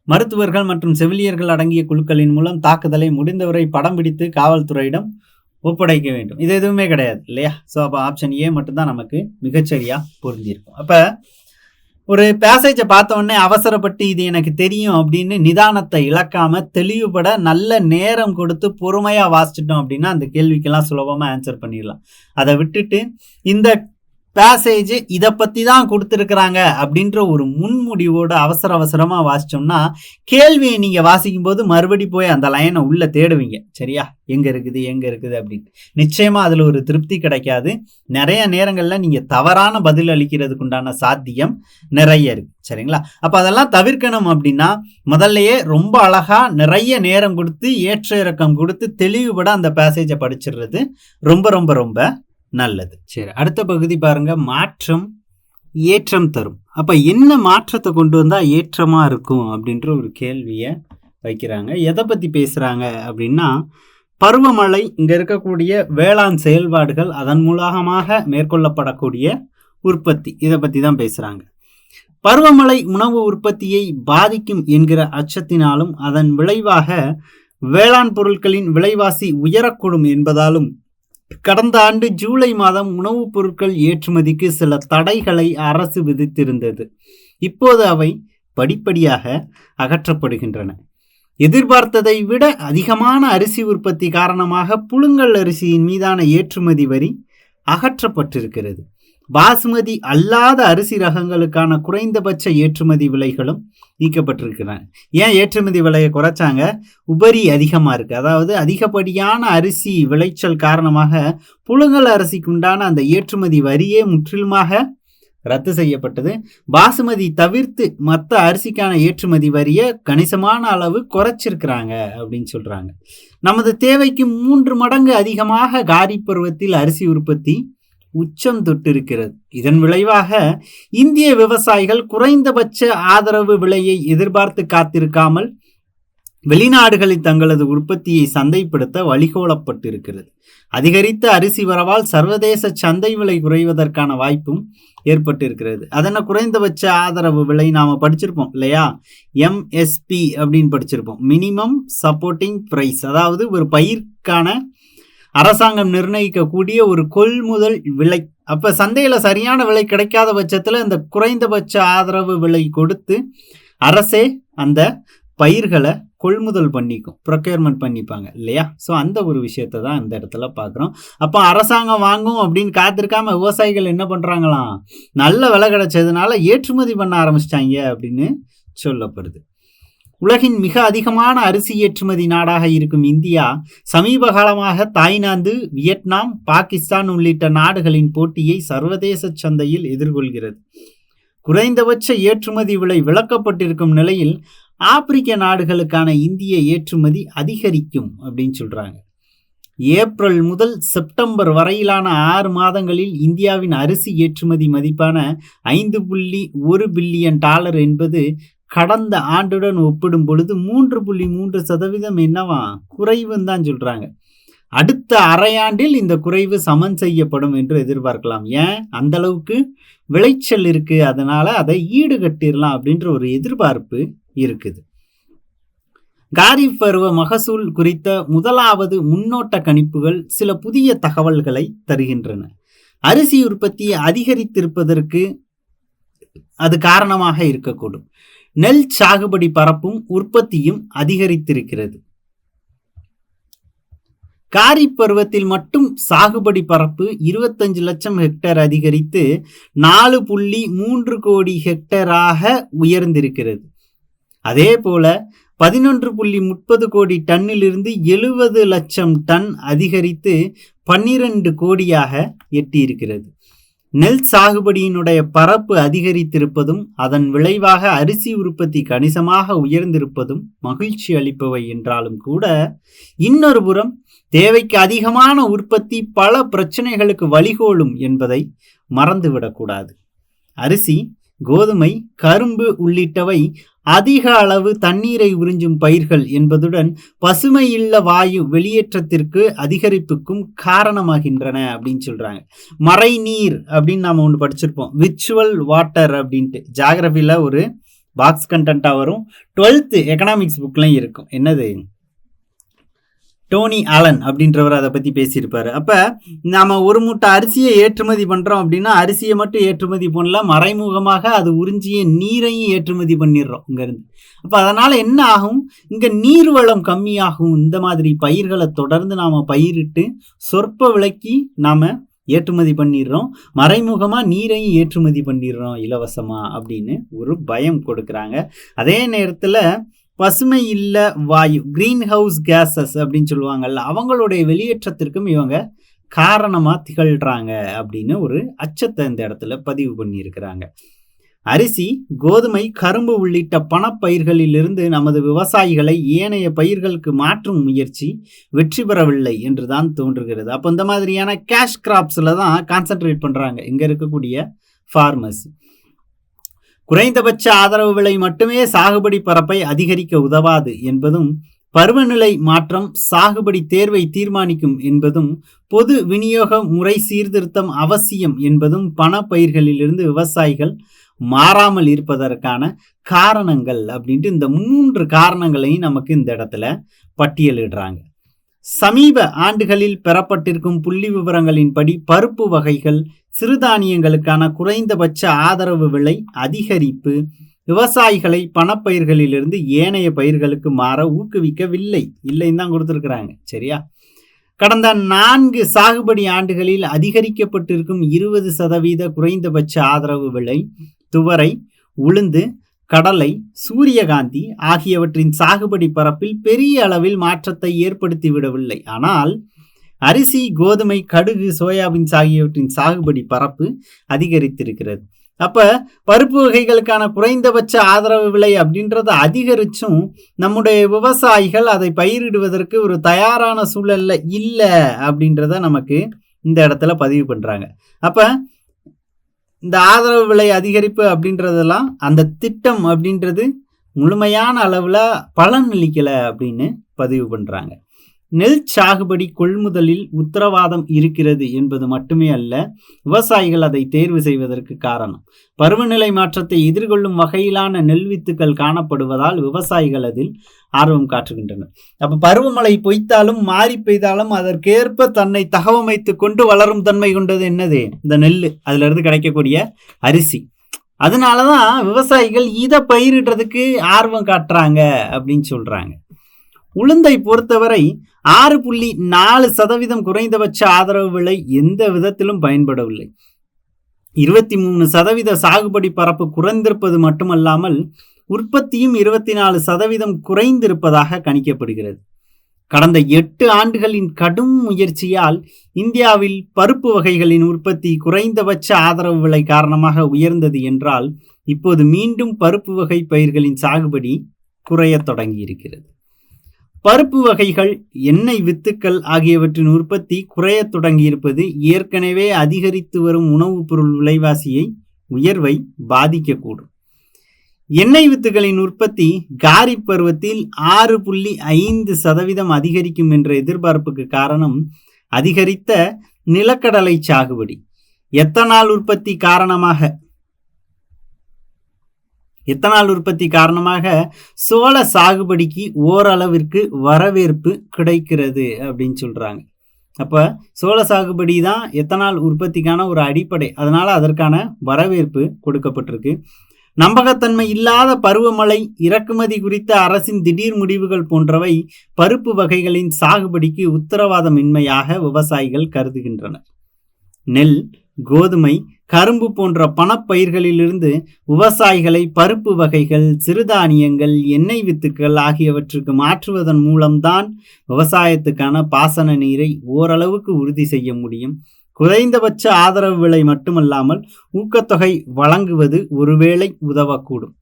மருத்துவர்கள் மற்றும் செவிலியர்கள் அடங்கிய குழுக்களின் மூலம் தாக்குதலை முடிந்தவரை படம் பிடித்து காவல்துறையிடம் ஒப்படைக்க வேண்டும். இது எதுவுமே கிடையாது இல்லையா? ஸோ அப்போ ஆப்ஷன் ஏ மட்டும்தான் நமக்கு மிகச்சரியாக பொருந்திருக்கும். அப்போ ஒரு பேசேஜை பார்த்த உடனே அவசரப்பட்டு இது எனக்கு தெரியும் அப்படின்னு நிதானத்தை இழக்காம தெளிவுபட நல்ல நேரம் கொடுத்து பொறுமையாக வாசிச்சிட்டோம் அப்படின்னா அந்த கேள்விக்கெல்லாம் சுலபமாக ஆன்சர் பண்ணிடலாம். அதை விட்டுட்டு இந்த பேசேஜ் இதை பற்றி தான் கொடுத்துருக்குறாங்க அப்படின்ற ஒரு முன்முடிவோடு அவசரமாக வாசித்தோம்னா கேள்வியை நீங்கள் வாசிக்கும் போது மறுபடி போய் அந்த லைனை உள்ளே தேடுவீங்க. சரியா? எங்கே இருக்குது அப்படின்னு. நிச்சயமாக அதில் ஒரு திருப்தி கிடைக்காது. நிறைய நேரங்களில் நீங்கள் தவறான பதில் அளிக்கிறதுக்கு உண்டான சாத்தியம் நிறைய இருக்குது. சரிங்களா? அப்போ அதெல்லாம் தவிர்க்கணும் அப்படின்னா முதல்லையே ரொம்ப அழகாக நிறைய நேரம் கொடுத்து ஏற்ற இறக்கம் கொடுத்து தெளிவுபட அந்த பேசேஜை படிச்சிடுறது ரொம்ப ரொம்ப ரொம்ப நல்லது. சரி, அடுத்த பகுதி பாருங்க, மாற்றம் ஏற்றம் தரும். அப்ப என்ன மாற்றத்தை கொண்டு வந்தா ஏற்றமா இருக்கும் அப்படின்ற ஒரு கேள்வியை வைக்கிறாங்க. எதை பத்தி பேசுறாங்க அப்படின்னா, பருவமழை, இங்க இருக்கக்கூடிய வேளாண் செயல்பாடுகள், அதன் மூலமாக மேற்கொள்ளப்படக்கூடிய உற்பத்தி, இதை பத்தி தான் பேசுறாங்க. பருவமழை உணவு உற்பத்தியை பாதிக்கும் என்கிற அச்சத்தினாலும் அதன் விளைவாக வேளாண் பொருட்களின் விலைவாசி உயரக்கூடும் என்பதாலும் கடந்த ஆண்டு ஜூலை மாதம் உணவுப் பொருட்கள் ஏற்றுமதிக்கு சில தடைகளை அரசு விதித்திருந்தது. இப்போது அவை படிப்படியாக அகற்றப்படுகின்றன. எதிர்பார்த்ததை விட அதிகமான அரிசி உற்பத்தி காரணமாக புழுங்கல் அரிசியின் மீதான ஏற்றுமதி வரி அகற்றப்பட்டிருக்கிறது. பாசுமதி அல்லாத அரிசி ரகங்களுக்கான குறைந்தபட்ச ஏற்றுமதி விலைகளும் நீக்கப்பட்டிருக்கின்றன. ஏன் ஏற்றுமதி விலையை குறைச்சாங்க? உபரி அதிகமாக இருக்கு. அதாவது அதிகப்படியான அரிசி விளைச்சல் காரணமாக புழுங்கல் அரிசிக்கு உண்டான அந்த ஏற்றுமதி வரியே முற்றிலுமாக ரத்து செய்யப்பட்டது. பாசுமதி தவிர்த்து மற்ற அரிசிக்கான ஏற்றுமதி வரியை கணிசமான அளவு குறைச்சிருக்கிறாங்க அப்படின்னு சொல்றாங்க. நமது தேவைக்கு 3 மடங்கு அதிகமாக காரிப் பருவத்தில் அரிசி உற்பத்தி உச்சம் தொட்டிருக்கிறது. இதன் விளைவாக இந்திய விவசாயிகள் குறைந்தபட்ச ஆதரவு விலையை எதிர்பார்த்து காத்திருக்காமல் வெளிநாடுகளில் தங்களது உற்பத்தியை சந்தைப்படுத்த வழிகோலப்பட்டிருக்கிறது. அதிகரித்த அரிசி வரவால் சர்வதேச சந்தை விலை குறைவதற்கான வாய்ப்பும் ஏற்பட்டிருக்கிறது. அதன குறைந்தபட்ச ஆதரவு விலை நாம படிச்சிருப்போம் இல்லையா? MSP அப்படின்னு படிச்சிருப்போம், மினிமம் சப்போர்ட்டிங் பிரைஸ். அதாவது ஒரு பயிர்க்கான அரசாங்கம் நிர்ணயிக்கக்கூடிய ஒரு கொள்முதல் விலை. அப்ப சந்தையில சரியான விலை கிடைக்காத பட்சத்துல இந்த குறைந்தபட்ச ஆதரவு விலை கொடுத்து அரசே அந்த பயிர்களை கொள்முதல் பண்ணிக்கும், ப்ரொக்யூர்மெண்ட் பண்ணிப்பாங்க இல்லையா? ஸோ அந்த ஒரு விஷயத்தை தான் இந்த இடத்துல பார்க்குறோம். அப்போ அரசாங்கம் வாங்கும் அப்படின்னு காத்திருக்காம விவசாயிகள் என்ன பண்ணுறாங்களாம், நல்ல விலை கிடைச்சதுனால ஏற்றுமதி பண்ண ஆரம்பிச்சிட்டாங்க அப்படின்னு சொல்லப்படுது. உலகின் மிக அதிகமான அரிசி ஏற்றுமதி நாடாக இருக்கும் இந்தியா சமீப காலமாக தாய்லாந்து, வியட்நாம், பாகிஸ்தான் உள்ளிட்ட நாடுகளின் போட்டியை சர்வதேச சந்தையில் எதிர்கொள்கிறது. குறைந்தபட்ச ஏற்றுமதி விலை விலக்கப்பட்டிருக்கும் நிலையில் ஆப்பிரிக்க நாடுகளுக்கான இந்திய ஏற்றுமதி அதிகரிக்கும் அப்படின்னு சொல்றாங்க. ஏப்ரல் முதல் செப்டம்பர் வரையிலான 6 மாதங்களில் இந்தியாவின் அரிசி ஏற்றுமதி மதிப்பான $5.1 பில்லியன் என்பது கடந்த ஆண்டுடன் ஒப்பிடும் பொழுது 3.3% என்னவா குறைவுன்னு தான் சொல்றாங்க. அடுத்த அரையாண்டில் இந்த குறைவு சமன் செய்யப்படும் என்று எதிர்பார்க்கலாம். ஏன்? அந்த அளவுக்கு விளைச்சல் இருக்கு, அதனால அதை ஈடுகட்டிடலாம் அப்படின்ற ஒரு எதிர்பார்ப்பு இருக்குது. காரிஃப் பருவ மகசூல் குறித்த முதலாவது முன்னோட்ட கணிப்புகள் சில புதிய தகவல்களை தருகின்றன. அரிசி உற்பத்தியை அதிகரித்திருப்பதற்கு அது காரணமாக இருக்கக்கூடும். நெல் சாகுபடி பரப்பும் உற்பத்தியும் அதிகரித்திருக்கிறது. காரிப் பருவத்தில் மட்டும் சாகுபடி பரப்பு 25 லட்சம் ஹெக்டேர் அதிகரித்து 4.3 கோடி ஹெக்டேராக உயர்ந்திருக்கிறது. அதே போல 11.30 கோடி டன்னிலிருந்து 70 லட்சம் டன் அதிகரித்து 12 கோடியாக எட்டியிருக்கிறது. நெல் சாகுபடியினுடைய பரப்பு அதிகரித்திருப்பதும் அதன் விளைவாக அரிசி உற்பத்தி கணிசமாக உயர்ந்திருப்பதும் மகிழ்ச்சி அளிப்பவை என்றாலும் கூட, இன்னொரு புறம் தேவைக்கு அதிகமான உற்பத்தி பல பிரச்சனைகளுக்கு வழிகோலும் என்பதை மறந்துவிடக்கூடாது. அரிசி, கோதுமை, கரும்பு உள்ளிட்டவை அதிக அளவு தண்ணீரை உறிஞ்சும் பயிர்கள் என்பதுடன் பசுமை இல்ல வாயு வெளியேற்றத்திற்கு அதிகரிப்புக்கும் காரணமாகின்றன அப்படின்னு சொல்றாங்க. மறை நீர் அப்படின்னு நாம ஒன்று படிச்சிருப்போம், விர்ச்சுவல் வாட்டர் அப்படின்ட்டு. ஜியாகிரபில ஒரு பாக்ஸ் கண்டென்ட்டா வரும், 12th எக்கனாமிக்ஸ் புக்லையும் இருக்கும். என்னது, டோனி ஆலன் அப்படின்றவர் அதை பற்றி பேசியிருப்பார். அப்போ நாம் ஒரு மூட்டை அரிசியை ஏற்றுமதி பண்ணுறோம் அப்படின்னா அரிசியை மட்டும் ஏற்றுமதி பண்ணல, மறைமுகமாக அது உறிஞ்சிய நீரையும் ஏற்றுமதி பண்ணிடுறோம் இங்கேருந்து. அப்போ அதனால் என்ன ஆகும், இங்கே நீர் வளம் கம்மியாகும். இந்த மாதிரி பயிர்களை தொடர்ந்து நாம் பயிரிட்டு சொற்ப விலைக்கு நாம் ஏற்றுமதி பண்ணிடுறோம், மறைமுகமாக நீரையும் ஏற்றுமதி பண்ணிடுறோம் இலவசமாக அப்படின்னு ஒரு பயம் கொடுக்குறாங்க. அதே நேரத்தில் பசுமை இல்ல வாயு, கிரீன் ஹவுஸ் கேசஸ் அப்படின்னு சொல்லுவாங்கல்ல, அவங்களுடைய வெளியேற்றத்திற்கும் இவங்க காரணமா திகழ்றாங்க அப்படின்னு ஒரு அச்சத்தை இந்த இடத்துல பதிவு பண்ணியிருக்கிறாங்க. அரிசி, கோதுமை, கரும்பு உள்ளிட்ட பணப்பயிர்களிலிருந்து நமது விவசாயிகளை ஏனைய பயிர்களுக்கு மாற்றும் முயற்சி வெற்றி பெறவில்லை என்றுதான் தோன்றுகிறது. அப்போ இந்த மாதிரியான கேஷ் கிராப்ஸ்ல தான் கான்சென்ட்ரேட் பண்றாங்க இங்க இருக்கக்கூடிய ஃபார்மர்ஸ். குறைந்தபட்ச ஆதரவு விலை மட்டுமே சாகுபடி பரப்பை அதிகரிக்க உதவாது என்பதும் பருவநிலை மாற்றம் சாகுபடி தேர்வை தீர்மானிக்கும் என்பதும், பொது விநியோக முறை சீர்திருத்தம் அவசியம் என்பதும் பண பயிர்களிலிருந்து விவசாயிகள் மாறாமல் இருப்பதற்கான காரணங்கள் அப்படின்ட்டு இந்த 3 காரணங்களையும் நமக்கு இந்த இடத்துல பட்டியலிடுறாங்க. சமீப ஆண்டுகளில் பெறப்பட்டிருக்கும் புள்ளி விவரங்களின்படி பருப்பு வகைகள், சிறுதானியங்களுக்கான குறைந்தபட்ச ஆதரவு விலை அதிகரிப்பு விவசாயிகளை பணப்பயிர்களிலிருந்து ஏனைய பயிர்களுக்கு மாற ஊக்குவிக்கவில்லை. இல்லைன்னு தான் கொடுத்துருக்குறாங்க. சரியா? கடந்த 4 சாகுபடி ஆண்டுகளில் அதிகரிக்கப்பட்டிருக்கும் 20% குறைந்தபட்ச ஆதரவு விலை துவரை, உளுந்து, கடலை, சூரியகாந்தி ஆகியவற்றின் சாகுபடி பரப்பில் பெரிய அளவில் மாற்றத்தை ஏற்படுத்திவிடவில்லை. ஆனால் அரிசி, கோதுமை, கடுகு, சோயாபீன்ஸ் ஆகியவற்றின் சாகுபடி பரப்பு அதிகரித்திருக்கிறது. அப்ப பருப்பு வகைகளுக்கான குறைந்தபட்ச ஆதரவு விலை அப்படின்றத அதிகரிச்சும் நம்முடைய விவசாயிகள் அதை பயிரிடுவதற்கு ஒரு தயாரான சூழல்ல இல்லை அப்படின்றத நமக்கு இந்த இடத்துல பதிவு பண்றாங்க. அப்ப இந்த ஆதரவு விலை அதிகரிப்பு அப்படின்றதெல்லாம் அந்த திட்டம் அப்படின்றது முழுமையான அளவுல பலன் அளிக்கல அப்படின்னு பதிவு பண்றாங்க. நெல் சாகுபடி கொள்முதலில் உத்தரவாதம் இருக்கிறது என்பது மட்டுமே அல்ல, விவசாயிகள் அதை தேர்வு செய்வதற்கு காரணம். பருவநிலை மாற்றத்தை எதிர்கொள்ளும் வகையிலான நெல் வித்துக்கள் காணப்படுவதால் விவசாயிகள் அதில் ஆர்வம் காட்டுகின்றனர். அப்ப பருவமழை பொய்த்தாலும் மாறி பெய்தாலும் அதற்கேற்ப தன்னை தகவமைத்து கொண்டு வளரும் தன்மை கொண்டது என்னது? இந்த நெல். அதுல இருந்து கிடைக்கக்கூடிய அரிசி. அதனாலதான் விவசாயிகள் இதை பயிரிடுறதுக்கு ஆர்வம் காட்டுறாங்க அப்படின்னு சொல்றாங்க. உளுந்தை பொறுத்தவரை 6.4% குறைந்தபட்ச ஆதரவு விலை எந்த விதத்திலும் பயன்படவில்லை. 23% சாகுபடி பரப்பு குறைந்திருப்பது மட்டுமல்லாமல் உற்பத்தியும் 24% குறைந்திருப்பதாக கணிக்கப்படுகிறது. கடந்த 8 ஆண்டுகளின் கடும் முயற்சியால் இந்தியாவில் பருப்பு வகைகளின் உற்பத்தி குறைந்தபட்ச ஆதரவு விலை காரணமாக உயர்ந்தது என்றால், இப்போது மீண்டும் பருப்பு வகை பயிர்களின் சாகுபடி குறைய தொடங்கி இருக்கிறது. பருப்பு வகைகள், எண்ணெய் வித்துக்கள் ஆகியவற்றின் உற்பத்தி குறைய தொடங்கியிருப்பது ஏற்கனவே அதிகரித்து வரும் உணவுப் பொருள் விலைவாசியை உயர்வை பாதிக்கக்கூடும். எண்ணெய் வித்துகளின் உற்பத்தி காரிப் பருவத்தில் 6.5% அதிகரிக்கும் என்ற எதிர்பார்ப்புக்கு காரணம் அதிகரித்த நிலக்கடலை சாகுபடி. எத்தனால் உற்பத்தி காரணமாக சோள சாகுபடிக்கு ஓரளவிற்கு வரவேற்பு கிடைக்கிறது அப்படின்னு சொல்றாங்க. அப்ப சோள சாகுபடி தான் எத்தனால் உற்பத்திக்கான ஒரு அடிப்படை. அதனால அதற்கான வரவேற்பு கொடுக்கப்பட்டிருக்கு. நம்பகத்தன்மை இல்லாத பருவமழை, இறக்குமதி குறித்த அரசின் திடீர் முடிவுகள் போன்றவை பருப்பு வகைகளின் சாகுபடிக்கு உத்தரவாதமின்மையாக விவசாயிகள் கருதுகின்றனர். நெல், கோதுமை, கரும்பு போன்ற பணப்பயிர்களிலிருந்து விவசாயிகளை பருப்பு வகைகள், சிறுதானியங்கள், எண்ணெய் வித்துக்கள் ஆகியவற்றுக்கு மாற்றுவதன் மூலம்தான் விவசாயத்துக்கான பாசன நீரை ஓரளவுக்கு உறுதி செய்ய முடியும். குறைந்தபட்ச ஆதரவு விலை மட்டுமல்லாமல் ஊக்கத்தொகை வழங்குவது ஒருவேளை உதவக்கூடும்.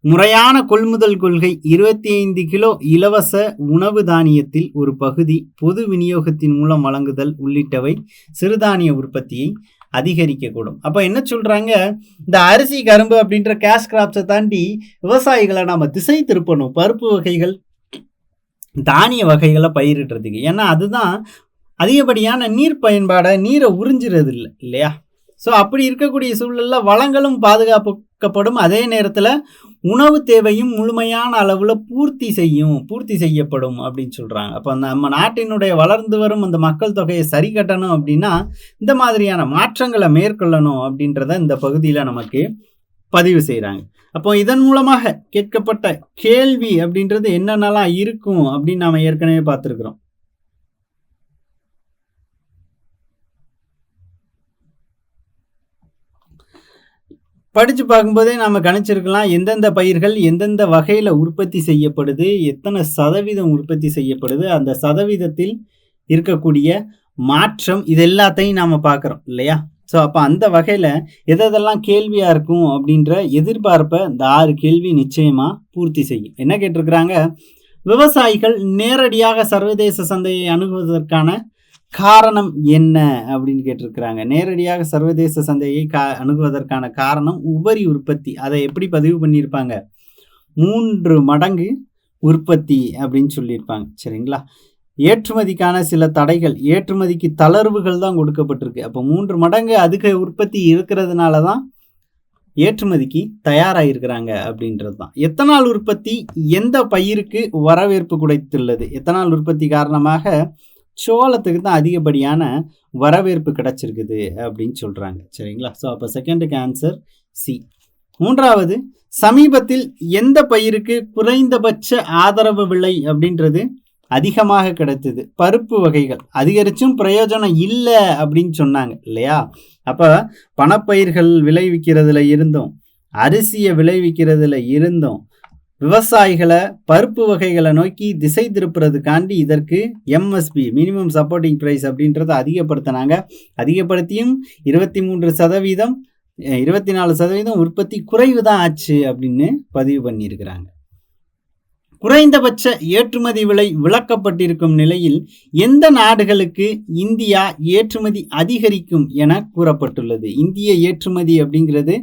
முறையான கொள்முதல் கொள்கை, 25 கிலோ இலவச உணவு தானியத்தில் ஒரு பகுதி பொது விநியோகத்தின் மூலம் வழங்குதல் உள்ளிட்டவை சிறுதானிய உற்பத்தியை அதிகரிக்கக்கூடும். அப்ப என்ன சொல்றாங்க? இந்த அரிசி, கரும்பு அப்படின்ற கேஷ் கிராப்ஸை தாண்டி விவசாயிகளை நாம திசை திருப்பணும் பருப்பு வகைகள், தானிய வகைகளை பயிரிடுறதுக்கு. ஏன்னா அதுதான் அதிகப்படியான நீர் பயன்பாடை, நீரை உறிஞ்சிறது இல்லையா? ஸோ அப்படி இருக்கக்கூடிய சூழலில் வளங்களும் பாதுகாக்கப்படும், அதே நேரத்தில் உணவு தேவையும் முழுமையான அளவில் பூர்த்தி செய்யப்படும் அப்படின்னு சொல்கிறாங்க. அப்போ நம்ம நாட்டினுடைய வளர்ந்து வரும் அந்த மக்கள் தொகையை சரி கட்டணும் அப்படின்னா இந்த மாதிரியான மாற்றங்களை மேற்கொள்ளணும் அப்படின்றத இந்த பகுதியில் நமக்கு பதிவு செய்கிறாங்க. அப்போ இதன் மூலமாக கேட்கப்பட்ட கேள்வி அப்படின்றது என்னென்னலாம் இருக்கும் அப்படின்னு நாம் ஏற்கனவே பார்த்துருக்குறோம். படித்து பார்க்கும்போதே நாம் கணிச்சிருக்கலாம் எந்தெந்த பயிர்கள் எந்தெந்த வகையில் உற்பத்தி செய்யப்படுது, எத்தனை சதவீதம் உற்பத்தி செய்யப்படுது, அந்த சதவீதத்தில் இருக்கக்கூடிய மாற்றம், இது எல்லாத்தையும் நாம் பார்க்குறோம் இல்லையா? ஸோ அப்போ அந்த வகையில் எதெல்லாம் கேள்வியாக இருக்கும் அப்படின்ற எதிர்பார்ப்பை இந்த 6 கேள்வி நிச்சயமாக பூர்த்தி செய்யும். என்ன கேட்டிருக்கிறாங்க? விவசாயிகள் நேரடியாக சர்வதேச சந்தையை அணுகுவதற்கான காரணம் என்ன அப்படின்னு கேட்டிருக்கிறாங்க. நேரடியாக சர்வதேச சந்தையை அணுகுவதற்கான காரணம் உபரி உற்பத்தி. அதை எப்படி பதிவு பண்ணியிருப்பாங்க? 3 மடங்கு உற்பத்தி அப்படின்னு சொல்லியிருப்பாங்க. சரிங்களா? ஏற்றுமதிக்கான சில தடைகள், ஏற்றுமதிக்கு தளர்வுகள் தான் கொடுக்கப்பட்டிருக்கு. அப்போ 3 மடங்கு அதிக உற்பத்தி இருக்கிறதுனால தான் ஏற்றுமதிக்கு தயாராயிருக்கிறாங்க அப்படின்றது தான். எத்தனால் உற்பத்தி எந்த பயிருக்கு வரவேற்பு கிடைத்துள்ளது? எத்தனால் உற்பத்தி காரணமாக சோளத்துக்கு தான் அதிகப்படியான வரவேற்பு கிடைச்சிருக்குது அப்படின்னு சொல்றாங்க. சரிங்களா? ஸோ அப்போ செகண்டுக்கு ஆன்சர் சி. 3வது, சமீபத்தில் எந்த பயிருக்கு குறைந்தபட்ச ஆதரவு விலை அப்படின்றது அதிகமாக கிடைத்தது? பருப்பு வகைகள். அதிகரிச்சும் பிரயோஜனம் இல்லை அப்படின்னு சொன்னாங்க இல்லையா? அப்ப பணப்பயிர்கள் விளைவிக்கிறதுல இருந்தும் அரிசியை விளைவிக்கிறதுல இருந்தும் விவசாயிகளை பருப்பு வகைகளை நோக்கி திசை திருப்புறதுக்காண்டி இதற்கு எம்எஸ்பி, மினிமம் சப்போர்ட்டிங் பிரைஸ் அப்படின்றத அதிகப்படுத்தினாங்க. அதிகப்படுத்தியும் 23%, 24% உற்பத்தி குறைவு தான் ஆச்சு அப்படின்னு பதிவு பண்ணியிருக்கிறாங்க. குறைந்தபட்ச ஏற்றுமதி விலை விளக்கப்பட்டிருக்கும் நிலையில் எந்த நாடுகளுக்கு இந்தியா ஏற்றுமதி அதிகரிக்கும் என கூறப்பட்டுள்ளது? இந்திய ஏற்றுமதி அப்படிங்கிறது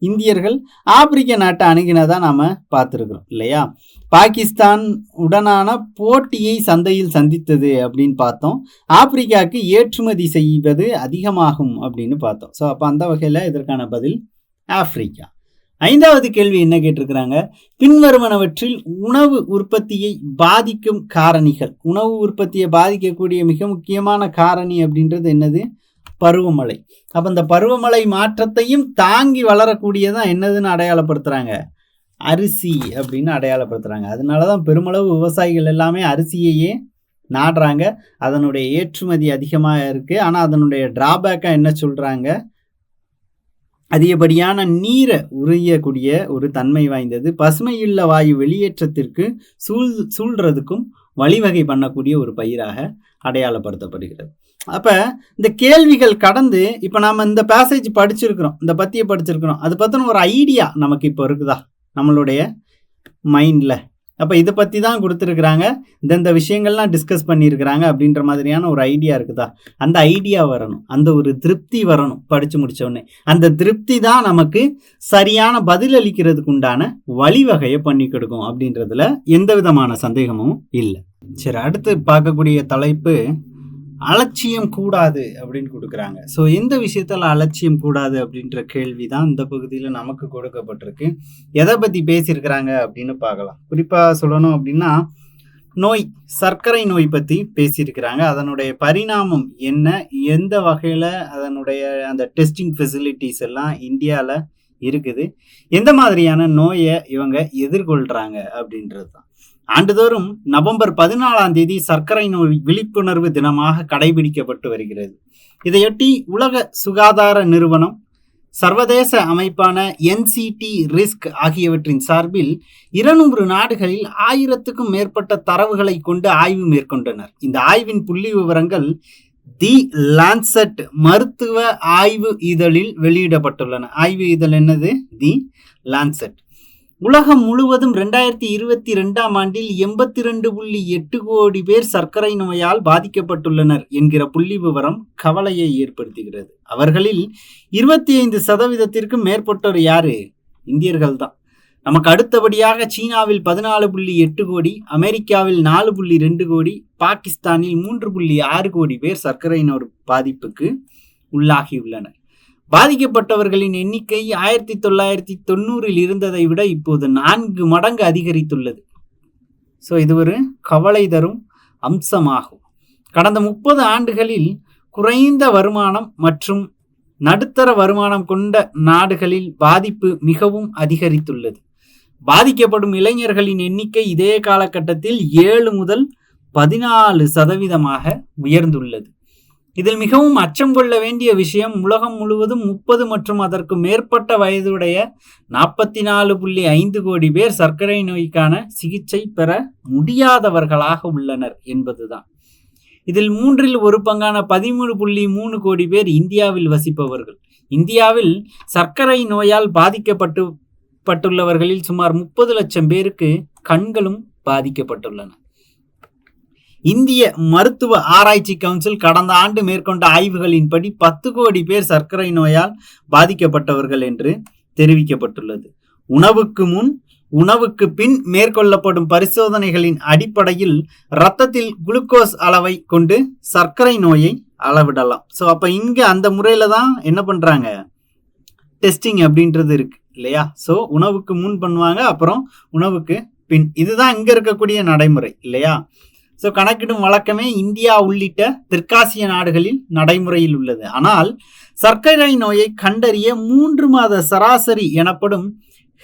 இந்தியர்கள் ஆப்பிரிக்க நாட்டை அணுகினதா நாம பார்த்துருக்கிறோம் இல்லையா? பாகிஸ்தான் உடனான போட்டியை சந்தையில் சந்தித்தது அப்படின்னு பார்த்தோம். ஆப்பிரிக்காவுக்கு ஏற்றுமதி செய்வது அதிகமாகும் அப்படின்னு பார்த்தோம். ஸோ அப்போ அந்த வகையில் இதற்கான பதில் ஆப்பிரிக்கா. 5வது கேள்வி என்ன கேட்டிருக்கிறாங்க? பின்வருவனவற்றில் உணவு உற்பத்தியை பாதிக்கும் காரணிகள். உணவு உற்பத்தியை பாதிக்கக்கூடிய மிக முக்கியமான காரணி அப்படின்றது என்னது? பருவமழை. அப்ப இந்த பருவமழை மாற்றத்தையும் தாங்கி வளரக்கூடியதான் என்னதுன்னு அடையாளப்படுத்துறாங்க? அரிசி அப்படின்னு அடையாளப்படுத்துறாங்க. அதனாலதான் பெருமளவு விவசாயிகள் எல்லாமே அரிசியையே நாடுறாங்க. அதனுடைய ஏற்றுமதி அதிகமாக இருக்கு. ஆனா அதனுடைய டிராபேக்கா என்ன சொல்றாங்க? அதிகப்படியான நீரை உறியக்கூடிய ஒரு தன்மை வாய்ந்தது, பசுமையுள்ள வாயு வெளியேற்றத்திற்கு சூழ்றதுக்கும் வழிவகை பண்ணக்கூடிய ஒரு பயிராக அடையாளப்படுத்தப்படுகிறது. அப்ப இந்த கேள்விகள் கடந்து இப்ப நாம இந்த பேசேஜ் படிச்சிருக்கிறோம், இந்த பத்தியை படிச்சிருக்கிறோம், அது பத்தின ஒரு ஐடியா நமக்கு இப்போ இருக்குதா நம்மளுடைய மைண்ட்ல? அப்ப இதை பத்தி தான் கொடுத்துருக்குறாங்க, இந்த விஷயங்கள்லாம் டிஸ்கஸ் பண்ணியிருக்கிறாங்க அப்படின்ற மாதிரியான ஒரு ஐடியா இருக்குதா? அந்த ஐடியா வரணும், அந்த ஒரு திருப்தி வரணும் படிச்சு முடிச்ச உடனே. அந்த திருப்தி தான் நமக்கு சரியான பதில் அளிக்கிறதுக்கு உண்டான வழிவகையை பண்ணி கொடுக்கும் அப்படின்றதுல எந்த விதமான சந்தேகமும் இல்லை. சரி, அடுத்து பார்க்கக்கூடிய தலைப்பு அலட்சியம் கூடாது அப்படின்னு கொடுக்குறாங்க. ஸோ எந்த விஷயத்தில் அலட்சியம் கூடாது அப்படின்ற கேள்வி தான் இந்த பகுதியில் நமக்கு கொடுக்கப்பட்டிருக்கு. எதை பற்றி பேசியிருக்கிறாங்க அப்படின்னு பார்க்கலாம். குறிப்பாக சொல்லணும் அப்படின்னா நோய், சர்க்கரை நோய் பற்றி பேசியிருக்கிறாங்க. அதனுடைய பரிணாமம் என்ன, எந்த வகையில் அதனுடைய அந்த டெஸ்டிங் ஃபெசிலிட்டிஸ் எல்லாம் இந்தியாவில் இருக்குது, எந்த மாதிரியான நோயை இவங்க எதிர்கொள்கிறாங்க அப்படின்றது தான். ஆண்டுதோறும் நவம்பர் 14 சர்க்கரை நோய் விழிப்புணர்வு தினமாக கடைபிடிக்கப்பட்டு வருகிறது. இதையொட்டி உலக சுகாதார நிறுவனம், சர்வதேச அமைப்பான NCT ரிஸ்க் ஆகியவற்றின் சார்பில் 200 நாடுகளில் 1000க்கும் மேற்பட்ட தரவுகளை கொண்டு ஆய்வு மேற்கொண்டனர். இந்த ஆய்வின் புள்ளி விவரங்கள் தி லான்செட் மருத்துவ ஆய்வு இதழில் வெளியிடப்பட்டுள்ளன. ஆய்வு இதழ் என்னது? தி லான்செட். உலகம் முழுவதும் 2022 ஆண்டில் 82.8 கோடி பேர் சர்க்கரை நோயால் பாதிக்கப்பட்டுள்ளனர் என்கிற புள்ளி விவரம் கவலையை ஏற்படுத்துகிறது. அவர்களில் 25% மேற்பட்டோர் யாரு? இந்தியர்கள் தான். நமக்கு அடுத்தபடியாக சீனாவில் 14.8 கோடி, அமெரிக்காவில் 4.2 கோடி, பாகிஸ்தானில் 3.6 கோடி பேர் சர்க்கரை நோய் பாதிப்புக்கு உள்ளாகியுள்ளனர். பாதிக்கப்பட்டவர்களின் எண்ணிக்கை 1990 இருந்ததை விட இப்போது 4 மடங்கு அதிகரித்துள்ளது. ஸோ இது ஒரு கவலை தரும் அம்சமாகும். கடந்த 30 ஆண்டுகளில் குறைந்த வருமானம் மற்றும் நடுத்தர வருமானம் கொண்ட நாடுகளில் பாதிப்பு மிகவும் அதிகரித்துள்ளது. பாதிக்கப்படும் இளைஞர்களின் எண்ணிக்கை இதே காலகட்டத்தில் 7 முதல் 14% உயர்ந்துள்ளது. இதில் மிகவும் அச்சம் கொள்ள வேண்டிய விஷயம், உலகம் முழுவதும் 30 மற்றும் அதற்கு மேற்பட்ட வயதுடைய 44.5 கோடி பேர் சர்க்கரை நோய்க்கான சிகிச்சை பெற முடியாதவர்களாக உள்ளனர் என்பதுதான். இதில் 1/3 13.3 கோடி பேர் இந்தியாவில் வசிப்பவர்கள். இந்தியாவில் சர்க்கரை நோயால் பாதிக்கப்பட்டுள்ளவர்களில் சுமார் 30 லட்சம் பேருக்கு கண்களும் பாதிக்கப்பட்டுள்ளன. இந்திய மருத்துவ ஆராய்ச்சி கவுன்சில் கடந்த ஆண்டு மேற்கொண்ட ஆய்வுகளின்படி 10 கோடி பேர் சர்க்கரை நோயால் பாதிக்கப்பட்டவர்கள் என்று தெரிவிக்கப்பட்டுள்ளது. உணவுக்கு முன், உணவுக்கு பின் மேற்கொள்ளப்படும் பரிசோதனைகளின் அடிப்படையில் இரத்தத்தில் குளுக்கோஸ் அளவை கொண்டு சர்க்கரை நோயை அளவிடலாம். ஸோ அப்போ இங்கே அந்த முறையில் தான் என்ன பண்ணுறாங்க, டெஸ்டிங் அப்படின்றது இருக்கு இல்லையா. ஸோ உணவுக்கு முன் பண்ணுவாங்க, அப்புறம் உணவுக்கு பின். இதுதான் இங்கே இருக்கக்கூடிய நடைமுறை இல்லையா. ஸோ கணக்கிடும் வழக்கமே இந்தியா உள்ளிட்ட தெற்காசிய நாடுகளில் நடைமுறையில் உள்ளது. ஆனால் சர்க்கரை நோயை கண்டறிய 3 மாத சராசரி எனப்படும்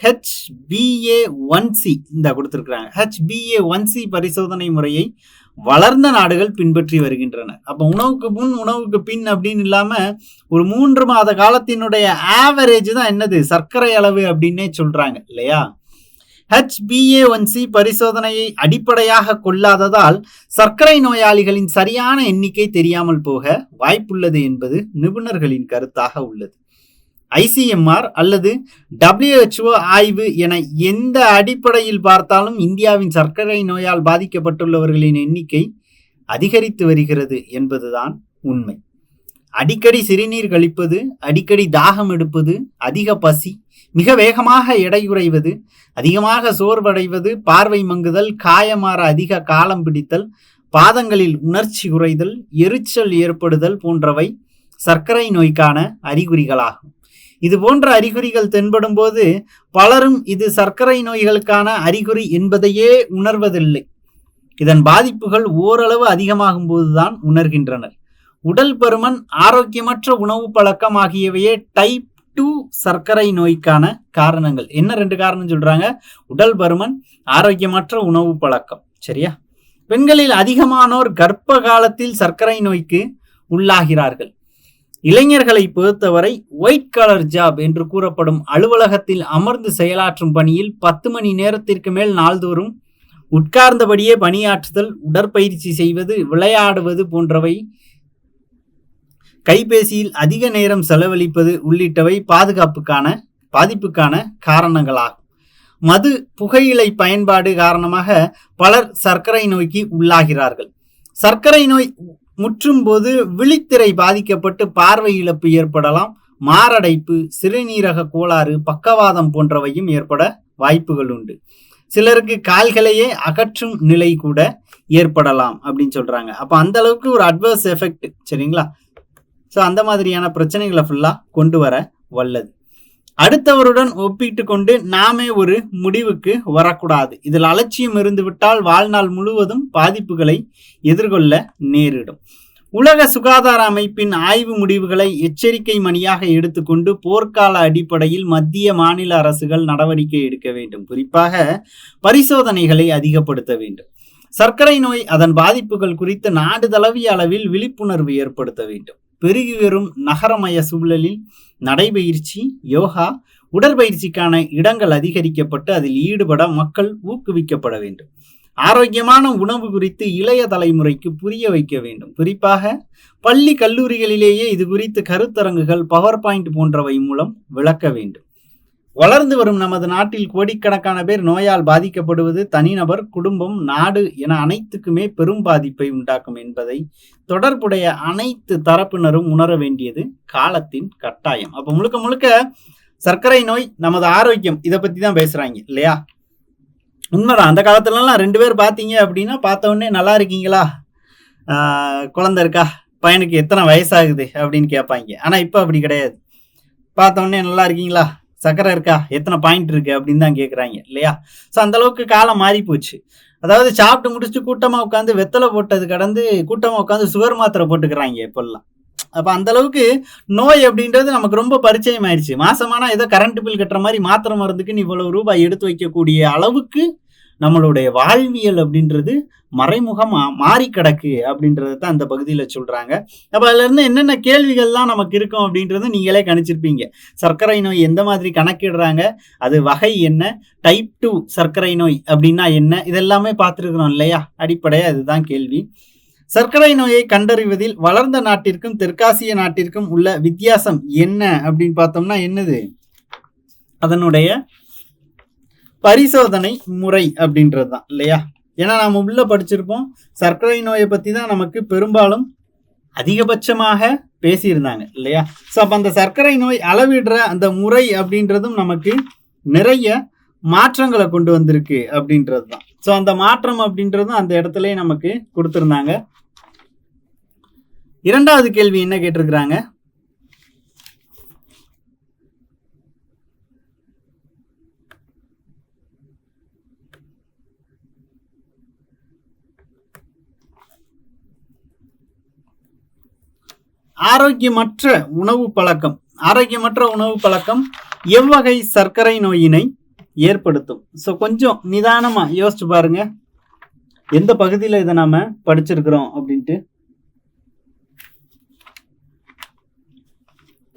HbA1c இந்த கொடுத்திருக்கிறாங்க. HbA1c பரிசோதனை முறையை வளர்ந்த நாடுகள் பின்பற்றி வருகின்றன. அப்போ உணவுக்கு முன் உணவுக்கு பின் அப்படின்னு இல்லாம ஒரு 3 மாத காலத்தினுடைய ஆவரேஜ் தான் என்னது, சர்க்கரை அளவு அப்படின்னே சொல்றாங்க இல்லையா. HbA1c பரிசோதனையை அடிப்படையாக கொள்ளாததால் சர்க்கரை நோயாளிகளின் சரியான எண்ணிக்கை தெரியாமல் போக வாய்ப்புள்ளது என்பது நிபுணர்களின் கருத்தாக உள்ளது. ICMR அல்லது WHO ஆய்வு என எந்த அடிப்படையில் பார்த்தாலும் இந்தியாவின் சர்க்கரை நோயால் பாதிக்கப்பட்டுள்ளவர்களின் எண்ணிக்கை அதிகரித்து வருகிறது என்பதுதான் உண்மை. அடிக்கடி சிறுநீர் கழிப்பது, அடிக்கடி தாகம் எடுப்பது, அதிக பசி, மிக வேகமாக எடை குறைவது, அதிகமாக சோர்வடைவது, பார்வை மங்குதல், காயமாற அதிக காலம் பிடித்தல், பாதங்களில் உணர்ச்சி குறைதல், எரிச்சல் ஏற்படுதல் போன்றவை சர்க்கரை நோய்க்கான அறிகுறிகளாகும். இது போன்ற அறிகுறிகள் தென்படும் போது பலரும் இது சர்க்கரை நோய்களுக்கான அறிகுறி என்பதையே உணர்வதில்லை. இதன் பாதிப்புகள் ஓரளவு அதிகமாகும் போதுதான் உணர்கின்றனர். உடல் பருமன், ஆரோக்கியமற்ற உணவு பழக்கம் ஆகியவையே டைப் 2 சர்க்கரை நோய்க்கான காரணங்கள். என்ன 2 காரணம் சொல்றாங்க, உடல் பருமன், ஆரோக்கியமற்ற உணவு பழக்கம். சரியா. பெண்களில் அதிகமானோர் கர்ப்ப காலத்தில் சர்க்கரை நோய்க்கு உள்ளாகிறார்கள். இளைஞர்களை பொறுத்தவரை ஒயிட் காலர் ஜாப் என்று கூறப்படும் அலுவலகத்தில் அமர்ந்து செயலாற்றும் பணியில் 10 மணி நேரத்திற்கு மேல் நாள்தோறும் உட்கார்ந்தபடியே பணியாற்றுதல், உடற்பயிற்சி செய்வது, விளையாடுவது போன்றவை, கைபேசியில் அதிக நேரம் செலவழிப்பது உள்ளிட்டவை பாதிப்புக்கான காரணங்களாகும். மது, புகையிலை பயன்பாடு காரணமாக பலர் சர்க்கரை நோய்க்கு உள்ளாகிறார்கள். சர்க்கரை நோய் முற்றும் போது விழித்திரை பாதிக்கப்பட்டு பார்வை இழப்பு ஏற்படலாம். மாரடைப்பு, சிறுநீரக கோளாறு, பக்கவாதம் போன்றவையும் ஏற்பட வாய்ப்புகள் உண்டு. சிலருக்கு கால்களையே அகற்றும் நிலை கூட ஏற்படலாம் அப்படின்னு சொல்றாங்க. அப்போ அந்த அளவுக்கு ஒரு அட்வர்ஸ் எஃபெக்ட். சரிங்களா. ஸோ அந்த மாதிரியான பிரச்சனைகளை ஃபுல்லாக கொண்டு வர வல்லது. அடுத்தவருடன் ஒப்பிட்டு கொண்டு நாமே ஒரு முடிவுக்கு வரக்கூடாது. இதில் அலட்சியம் இருந்து விட்டால் வாழ்நாள் முழுவதும் பாதிப்புகளை எதிர்கொள்ள நேரிடும். உலக சுகாதார அமைப்பின் ஆய்வு முடிவுகளை எச்சரிக்கை மணியாக எடுத்துக்கொண்டு போர்க்கால அடிப்படையில் மத்திய மாநில அரசுகள் நடவடிக்கை எடுக்க வேண்டும். குறிப்பாக பரிசோதனைகளை அதிகப்படுத்த வேண்டும். சர்க்கரை நோய், அதன் பாதிப்புகள் குறித்து நாடு தழுவிய அளவில் விழிப்புணர்வு ஏற்படுத்த வேண்டும். பெருகி வரும் நகரமய சூழலில் நடைபயிற்சி, யோகா, உடற்பயிற்சிக்கான இடங்கள் அதிகரிக்கப்பட்டு அதில் ஈடுபட மக்கள் ஊக்குவிக்கப்பட வேண்டும். ஆரோக்கியமான உணவு குறித்து இளைய தலைமுறைக்கு புரிய வைக்க வேண்டும். குறிப்பாக பள்ளி கல்லூரிகளிலேயே இது குறித்து கருத்தரங்குகள், பவர் பாயிண்ட் போன்றவை மூலம் விளக்க வேண்டும். வளர்ந்து வரும் நமது நாட்டில் கோடிக்கணக்கான பேர் நோயால் பாதிக்கப்படுவது தனிநபர், குடும்பம், நாடு என அனைத்துக்குமே பெரும் பாதிப்பை உண்டாக்கும் என்பதை தொடர்புடைய அனைத்து தரப்பினரும் உணர வேண்டியது காலத்தின் கட்டாயம். அப்போ முழுக்க முழுக்க சர்க்கரை நோய், நமது ஆரோக்கியம், இதை பற்றி தான் பேசுகிறாங்க இல்லையா. உண்மைதான். அந்த காலத்துலலாம் 2 பேர் பார்த்தீங்க அப்படின்னா பார்த்த உடனே நல்லா இருக்கீங்களா, குழந்தை இருக்கா, பையனுக்கு எத்தனை வயசாகுது அப்படின்னு கேட்பாங்க. ஆனால் இப்போ அப்படி கிடையாது. பார்த்த உடனே நல்லா இருக்கீங்களா, சர்க்கரை இருக்கா, எத்தனை பாயிண்ட் இருக்கு அப்படின்னு தான் கேட்குறாங்க இல்லையா. ஸோ அந்த அளவுக்கு காலம் மாறி போச்சு. அதாவது சாப்பிட்டு முடிச்சுட்டு கூட்டமாக உட்காந்து வெத்தலை போட்டது கடந்து கூட்டமாக உட்காந்து சுகர் மாத்திரை போட்டுக்கிறாங்க இப்பெல்லாம். அப்போ அந்த அளவுக்கு நோய் அப்படின்றது நமக்கு ரொம்ப பரிச்சயம் ஆயிடுச்சு. மாசமானா ஏதோ கரண்ட் பில் கட்டுற மாதிரி மாத்திரை மருந்துக்குன்னு இவ்வளவு ரூபாய் எடுத்து வைக்கக்கூடிய அளவுக்கு நம்மளுடைய வாழ்வியல் அப்படின்றது மறைமுகமா மாறி கிடக்கு அப்படின்றத தான் அந்த பகுதியில் சொல்றாங்க. அப்போ அதுல இருந்து என்னென்ன கேள்விகள்லாம் நமக்கு இருக்கும் அப்படின்றத நீங்களே கணிச்சிருப்பீங்க. சர்க்கரை நோய் எந்த மாதிரி கணக்கிடுறாங்க, அது வகை என்ன, டைப் 2 சர்க்கரை நோய் அப்படின்னா என்ன, இதெல்லாமே பார்த்துருக்கிறோம் இல்லையா. அடிப்படையாக அதுதான் கேள்வி. சர்க்கரை நோயை கண்டறிவதில் வளர்ந்த நாட்டிற்கும் தெற்காசிய நாட்டிற்கும் உள்ள வித்தியாசம் என்ன அப்படின்னு பார்த்தோம்னா என்னது, அதனுடைய பரிசோதனை முறை அப்படின்றது தான் இல்லையா. ஏன்னா நாம் உள்ள படிச்சிருப்போம், சர்க்கரை நோயை பற்றி தான் நமக்கு பெரும்பாலும் அதிகபட்சமாக பேசியிருந்தாங்க இல்லையா. ஸோ அப்போ அந்த சர்க்கரை நோய் அளவிடுற அந்த முறை அப்படின்றதும் நமக்கு நிறைய மாற்றங்களை கொண்டு வந்திருக்கு அப்படின்றது தான். ஸோ அந்த மாற்றம் அப்படின்றதும் அந்த இடத்துல நமக்கு கொடுத்துருந்தாங்க. இரண்டாவது கேள்வி என்ன கேட்டிருக்கிறாங்க, ஆரோக்கியமற்ற உணவு பழக்கம் எவ்வகை சர்க்கரை நோயினை ஏற்படுத்தும்? ஸோ கொஞ்சம் நிதானமா யோசிச்சு பாருங்க, எந்த பகுதியில் இதை நாம படிச்சிருக்கிறோம் அப்படின்ட்டு.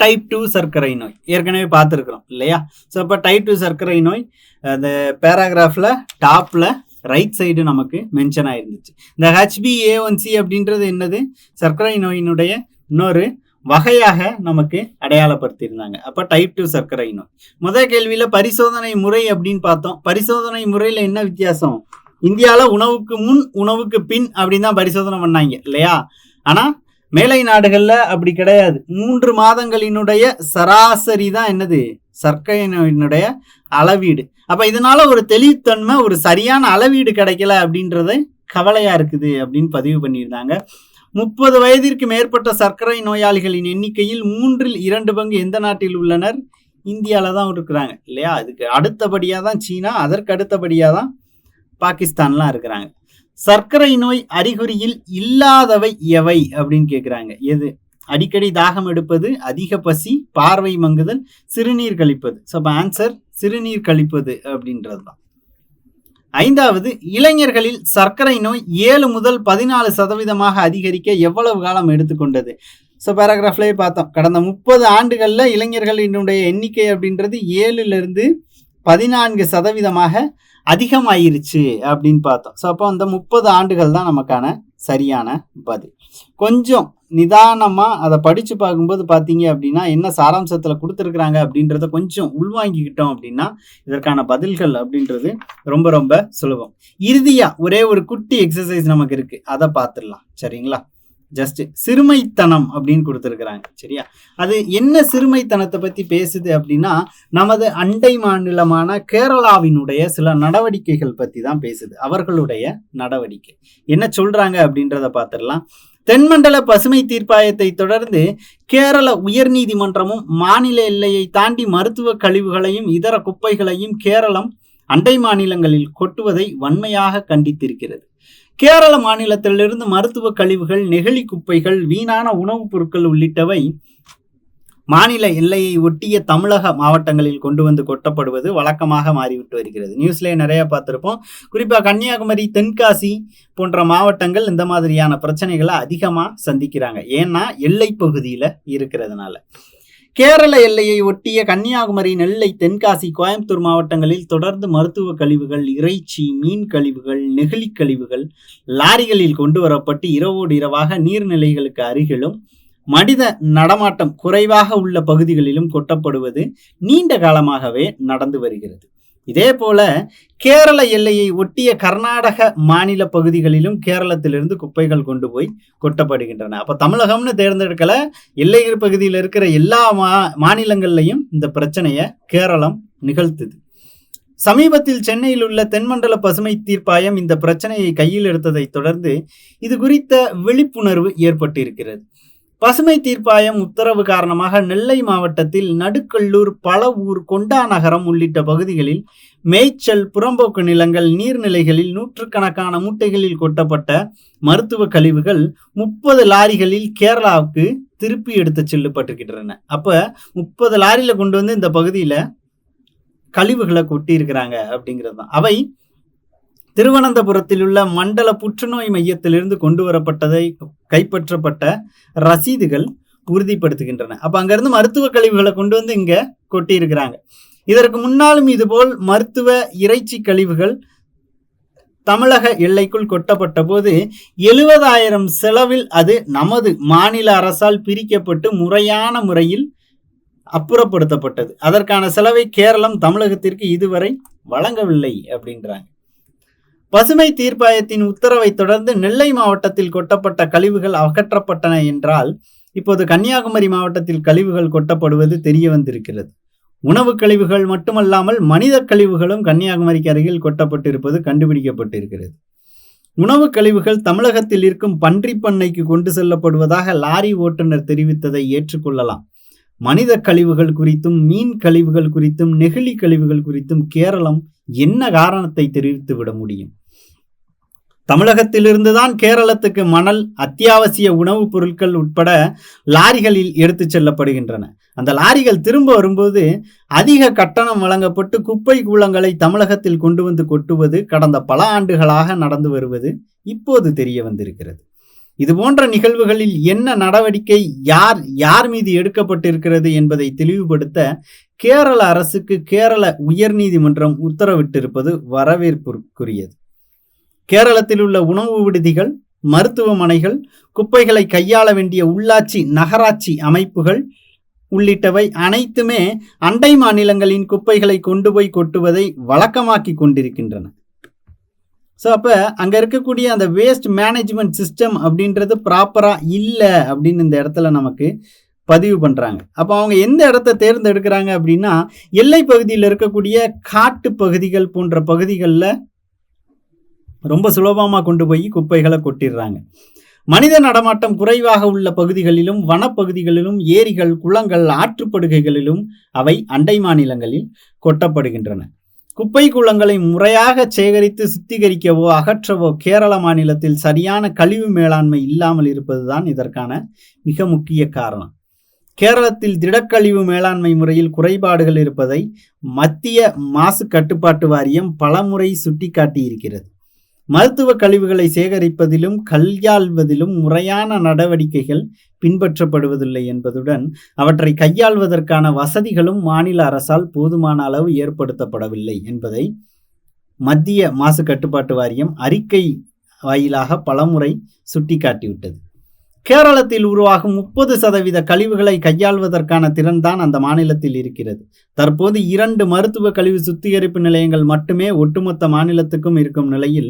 டைப் 2 சர்க்கரை நோய் ஏற்கனவே பார்த்துருக்குறோம் இல்லையா? ஸோ இப்போ டைப் 2 சர்க்கரை நோய் அந்த பேராகிராஃபில் டாப்பில் ரைட் சைடு நமக்கு மென்ஷன் ஆயிருந்துச்சு. இந்த HbA1c அப்படின்றது என்னது? சர்க்கரை நோயினுடைய இன்னொரு வகையாக நமக்கு அடையாளப்படுத்தியிருந்தாங்க. அப்போ டைப் 2 சர்க்கரை நோய். முதல் கேள்வியில் பரிசோதனை முறை அப்படின்னு பார்த்தோம். பரிசோதனை முறையில் என்ன வித்தியாசம்? இந்தியாவில் உணவுக்கு முன் உணவுக்கு பின் அப்படின்னு தான் பரிசோதனை பண்ணாங்க இல்லையா? ஆனால் மேலை நாடுகளில் அப்படி கிடையாது. 3 மாதங்களினுடைய சராசரி தான் என்னது? சர்க்கரை நோயினுடைய அளவீடு. அப்போ இதனால ஒரு தெளிவுத்தன்மை, ஒரு சரியான அளவீடு கிடைக்கல அப்படின்றது கவலையா இருக்குது அப்படின்னு பதிவு பண்ணியிருந்தாங்க. 30 வயதிற்கு மேற்பட்ட சர்க்கரை நோயாளிகளின் எண்ணிக்கையில் 3/2 பங்கு எந்த நாட்டில் உள்ளனர்? இந்தியாவில் தான் இருக்கிறாங்க இல்லையா? அதுக்கு அடுத்தபடியாக தான் சீனா, அதற்கு அடுத்தபடியாக தான் பாகிஸ்தான்லாம் இருக்கிறாங்க. சர்க்கரை நோய் அறிகுறியில் இல்லாதவை எவை அப்படின்னு கேட்குறாங்க. எது? அடிக்கடி தாகம் எடுப்பது, அதிக பசி, பார்வை மங்குதல், சிறுநீர் கழிப்பது. ஸோ ஆன்சர் சிறுநீர் கழிப்பது அப்படின்றது தான். ஐந்தாவது, இளைஞர்களில் சர்க்கரை நோய் 7 முதல் 14% அதிகரிக்க எவ்வளவு காலம் எடுத்துக்கொண்டது? ஸோ பேராகிராஃப்லேயே பார்த்தோம், கடந்த 30 ஆண்டுகளில் இளைஞர்களினுடைய எண்ணிக்கை அப்படின்றது 7லிருந்து 14% அதிகமாயிருச்சு அப்படின்னு பார்த்தோம். ஸோ அப்போ அந்த 30 ஆண்டுகள் தான் நமக்கான சரியான பதில். கொஞ்சம் நிதானமாக அதை படித்து பார்க்கும்போது பார்த்தீங்க அப்படின்னா என்ன சாராம்சத்தில் கொடுத்துருக்குறாங்க அப்படின்றத கொஞ்சம் உள்வாங்கிக்கிட்டோம் அப்படின்னா இதற்கான பதில்கள் அப்படின்றது ரொம்ப ரொம்ப சுலபம். இறுதியாக ஒரே ஒரு குட்டி எக்ஸசைஸ் நமக்கு இருக்குது, அதை பார்த்துடலாம் சரிங்களா? ஜஸ்ட் சிறுமைத்தனம் அப்படின்னு கொடுத்துருக்குறாங்க சரியா? அது என்ன சிறுமைத்தனத்தை பற்றி பேசுது அப்படின்னா நமது அண்டை மாநிலமான கேரளாவினுடைய சில நடவடிக்கைகள் பற்றி தான் பேசுது. அவர்களுடைய நடவடிக்கை என்ன சொல்றாங்க அப்படின்றத பார்த்துடலாம். தென்மண்டல பசுமை தீர்ப்பாயத்தை தொடர்ந்து கேரள உயர்நீதிமன்றமும் மாநில எல்லையை தாண்டி மருத்துவ கழிவுகளையும் இதர குப்பைகளையும் கேரளம் அண்டை மாநிலங்களில் கொட்டுவதை வன்மையாக கண்டித்திருக்கிறது. கேரள மாநிலத்திலிருந்து மருத்துவ கழிவுகள், நெகிழி குப்பைகள், வீணான உணவுப் பொருட்கள் உள்ளிட்டவை மாநில எல்லையை ஒட்டிய தமிழக மாவட்டங்களில் கொண்டு வந்து கொட்டப்படுவது வழக்கமாக மாறிவிட்டு வருகிறது. நியூஸ்லேயே நிறைய பார்த்துருப்போம். குறிப்பாக கன்னியாகுமரி, தென்காசி போன்ற மாவட்டங்கள் இந்த மாதிரியான பிரச்சனைகளை அதிகமாக சந்திக்கிறாங்க. ஏன்னா எல்லை பகுதியில் இருக்கிறதுனால. கேரள எல்லையை ஒட்டிய கன்னியாகுமரி, நெல்லை, தென்காசி, கோயம்புத்தூர் மாவட்டங்களில் தொடர்ந்து மருத்துவ கழிவுகள், இறைச்சி, மீன் கழிவுகள், நெகிழி கழிவுகள் லாரிகளில் கொண்டு வரப்பட்டு இரவோடு இரவாக நீர்நிலைகளுக்கு அருகிலும் மனித நடமாட்டம் குறைவாக உள்ள பகுதிகளிலும் கொட்டப்படுவது நீண்ட காலமாகவே நடந்து வருகிறது. இதே போல கேரள எல்லையை ஒட்டிய கர்நாடக மாநில பகுதிகளிலும் கேரளத்திலிருந்து குப்பைகள் கொண்டு போய் கொட்டப்படுகின்றன. அப்போ தமிழகம்னு தேர்ந்தெடுக்கல, எல்லை பகுதியில் இருக்கிற எல்லா மாநிலங்கள்லையும் இந்த பிரச்சனையை கேரளம் நிகழ்த்துது. சமீபத்தில் சென்னையில் உள்ள தென்மண்டல பசுமை தீர்ப்பாயம் இந்த பிரச்சனையை கையில் எடுத்ததை தொடர்ந்து இது குறித்த விழிப்புணர்வு ஏற்பட்டிருக்கிறது. பசுமை தீர்ப்பாயம் உத்தரவு காரணமாக நெல்லை மாவட்டத்தில் நடுக்கல்லூர், பழவூர், கொண்டா நகரம் உள்ளிட்ட பகுதிகளில் மேய்ச்சல், புறம்போக்கு நிலங்கள், நீர்நிலைகளில் நூற்றுக்கணக்கான மூட்டைகளில் கொட்டப்பட்ட மருத்துவ கழிவுகள் 30 லாரிகளில் கேரளாவுக்கு திருப்பி எடுத்து செல்லப்பட்டிருக்கின்றன. அப்ப 30 லாரியில கொண்டு வந்து இந்த பகுதியில கழிவுகளை கொட்டி இருக்கிறாங்க அப்படிங்கிறது தான். அவை திருவனந்தபுரத்தில் உள்ள மண்டல புற்றுநோய் மையத்திலிருந்து கொண்டு வரப்பட்டதை கைப்பற்றப்பட்ட ரசீதுகள் உறுதிப்படுத்துகின்றன. அப்ப அங்கிருந்து மருத்துவ கழிவுகளை கொண்டு வந்து இங்க கொட்டி இருக்கிறாங்க. இதற்கு முன்னாலும் இதுபோல் மருத்துவ இறைச்சி கழிவுகள் தமிழக எல்லைக்குள் கொட்டப்பட்ட போது 70,000 செலவில் அது நமது மாநில அரசால் பிரிக்கப்பட்டு முறையான முறையில் அப்புறப்படுத்தப்பட்டது. அதற்கான செலவை கேரளம் தமிழகத்திற்கு இதுவரை வழங்கவில்லை அப்படின்றாங்க. பசுமை தீர்ப்பாயத்தின் உத்தரவை தொடர்ந்து நெல்லை மாவட்டத்தில் கொட்டப்பட்ட கழிவுகள் அகற்றப்பட்டன என்றால் இப்போது கன்னியாகுமரி மாவட்டத்தில் கழிவுகள் கொட்டப்படுவது தெரிய வந்திருக்கிறது. உணவு கழிவுகள் மட்டுமல்லாமல் மனித கழிவுகளும் கன்னியாகுமரிக்கு அருகில் கொட்டப்பட்டிருப்பது கண்டுபிடிக்கப்பட்டிருக்கிறது. உணவு கழிவுகள் தமிழகத்தில் இருக்கும் பன்றி பண்ணைக்கு கொண்டு செல்லப்படுவதாக லாரி ஓட்டுநர் தெரிவித்ததை ஏற்றுக்கொள்ளலாம். மனித கழிவுகள் குறித்தும் மீன் கழிவுகள் குறித்தும் நெகிழி கழிவுகள் குறித்தும் கேரளம் என்ன காரணத்தை தெரிவித்து விட முடியும்? தமிழகத்திலிருந்துதான் கேரளத்துக்கு மணல், அத்தியாவசிய உணவுப் பொருட்கள் உட்பட லாரிகளில் எடுத்து செல்லப்படுகின்றன. அந்த லாரிகள் திரும்ப வரும்போது அதிக கட்டணம் வழங்கப்பட்டு குப்பை கூளங்களை தமிழகத்தில் கொண்டு வந்து கொட்டுவது கடந்த பல ஆண்டுகளாக நடந்து வருவது இப்போது தெரிய வந்திருக்கிறது. இது போன்ற நிகழ்வுகளில் என்ன நடவடிக்கை யார் மீது எடுக்கப்பட்டிருக்கிறது என்பதை தெளிவுபடுத்த கேரள அரசுக்கு கேரள உயர்நீதிமன்றம் உத்தரவிட்டிருப்பது வரவேற்புக்குரியது. கேரளத்தில் உள்ள உணவு விடுதிகள், மருத்துவமனைகள், குப்பைகளை கையாள வேண்டிய உள்ளாட்சி, நகராட்சி அமைப்புகள் உள்ளிட்டவை அனைத்துமே அண்டை மாநிலங்களின் குப்பைகளை கொண்டு போய் கொட்டுவதை வழக்கமாக்கி கொண்டிருக்கின்றன. ஸோ அப்போ அங்கே இருக்கக்கூடிய அந்த வேஸ்ட் மேனேஜ்மெண்ட் சிஸ்டம் அப்படின்றது ப்ராப்பராக இல்லை அப்படின்னு இந்த இடத்துல நமக்கு பதிவு பண்ணுறாங்க. அப்போ அவங்க எந்த இடத்த தேர்ந்தெடுக்கிறாங்க அப்படின்னா, எல்லை பகுதியில் இருக்கக்கூடிய காட்டு பகுதிகள் போன்ற பகுதிகளில் ரொம்ப சுலபமாக கொண்டு போய் குப்பைகளை கொட்டிடுறாங்க. மனித நடமாட்டம் குறைவாக உள்ள பகுதிகளிலும் வனப்பகுதிகளிலும் ஏரிகள், குளங்கள், ஆற்றுப்படுகைகளிலும் அவை அண்டை மாநிலங்களில் கொட்டப்படுகின்றன. குப்பை குளங்களை முறையாக சேகரித்து சுத்திகரிக்கவோ அகற்றவோ கேரள மாநிலத்தில் சரியான கழிவு மேலாண்மை இல்லாமல் இருப்பதுதான் இதற்கான மிக முக்கிய காரணம். கேரளத்தில் திடக்கழிவு மேலாண்மை முறையில் குறைபாடுகள் இருப்பதை மத்திய மாசு கட்டுப்பாட்டு வாரியம் பலமுறை சுட்டிக்காட்டியிருக்கிறது. மருத்துவ கழிவுகளை சேகரிப்பதிலும் கையாள்வதிலும் முறையான நடவடிக்கைகள் பின்பற்றப்படுவதில்லை என்பதுடன் அவற்றை கையாள்வதற்கான வசதிகளும் மாநில அரசால் போதுமான அளவு ஏற்படுத்தப்படவில்லை என்பதை மத்திய மாசு கட்டுப்பாட்டு வாரியம் அறிக்கை வாயிலாக பலமுறை சுட்டிக்காட்டிவிட்டது. கேரளத்தில் உருவாகும் 30% கழிவுகளை கையாள்வதற்கான திறன் தான் அந்த மாநிலத்தில் இருக்கிறது. தற்போது 2 மருத்துவ கழிவு சுத்திகரிப்பு நிலையங்கள் மட்டுமே ஒட்டுமொத்த மாநிலத்துக்கும் இருக்கும் நிலையில்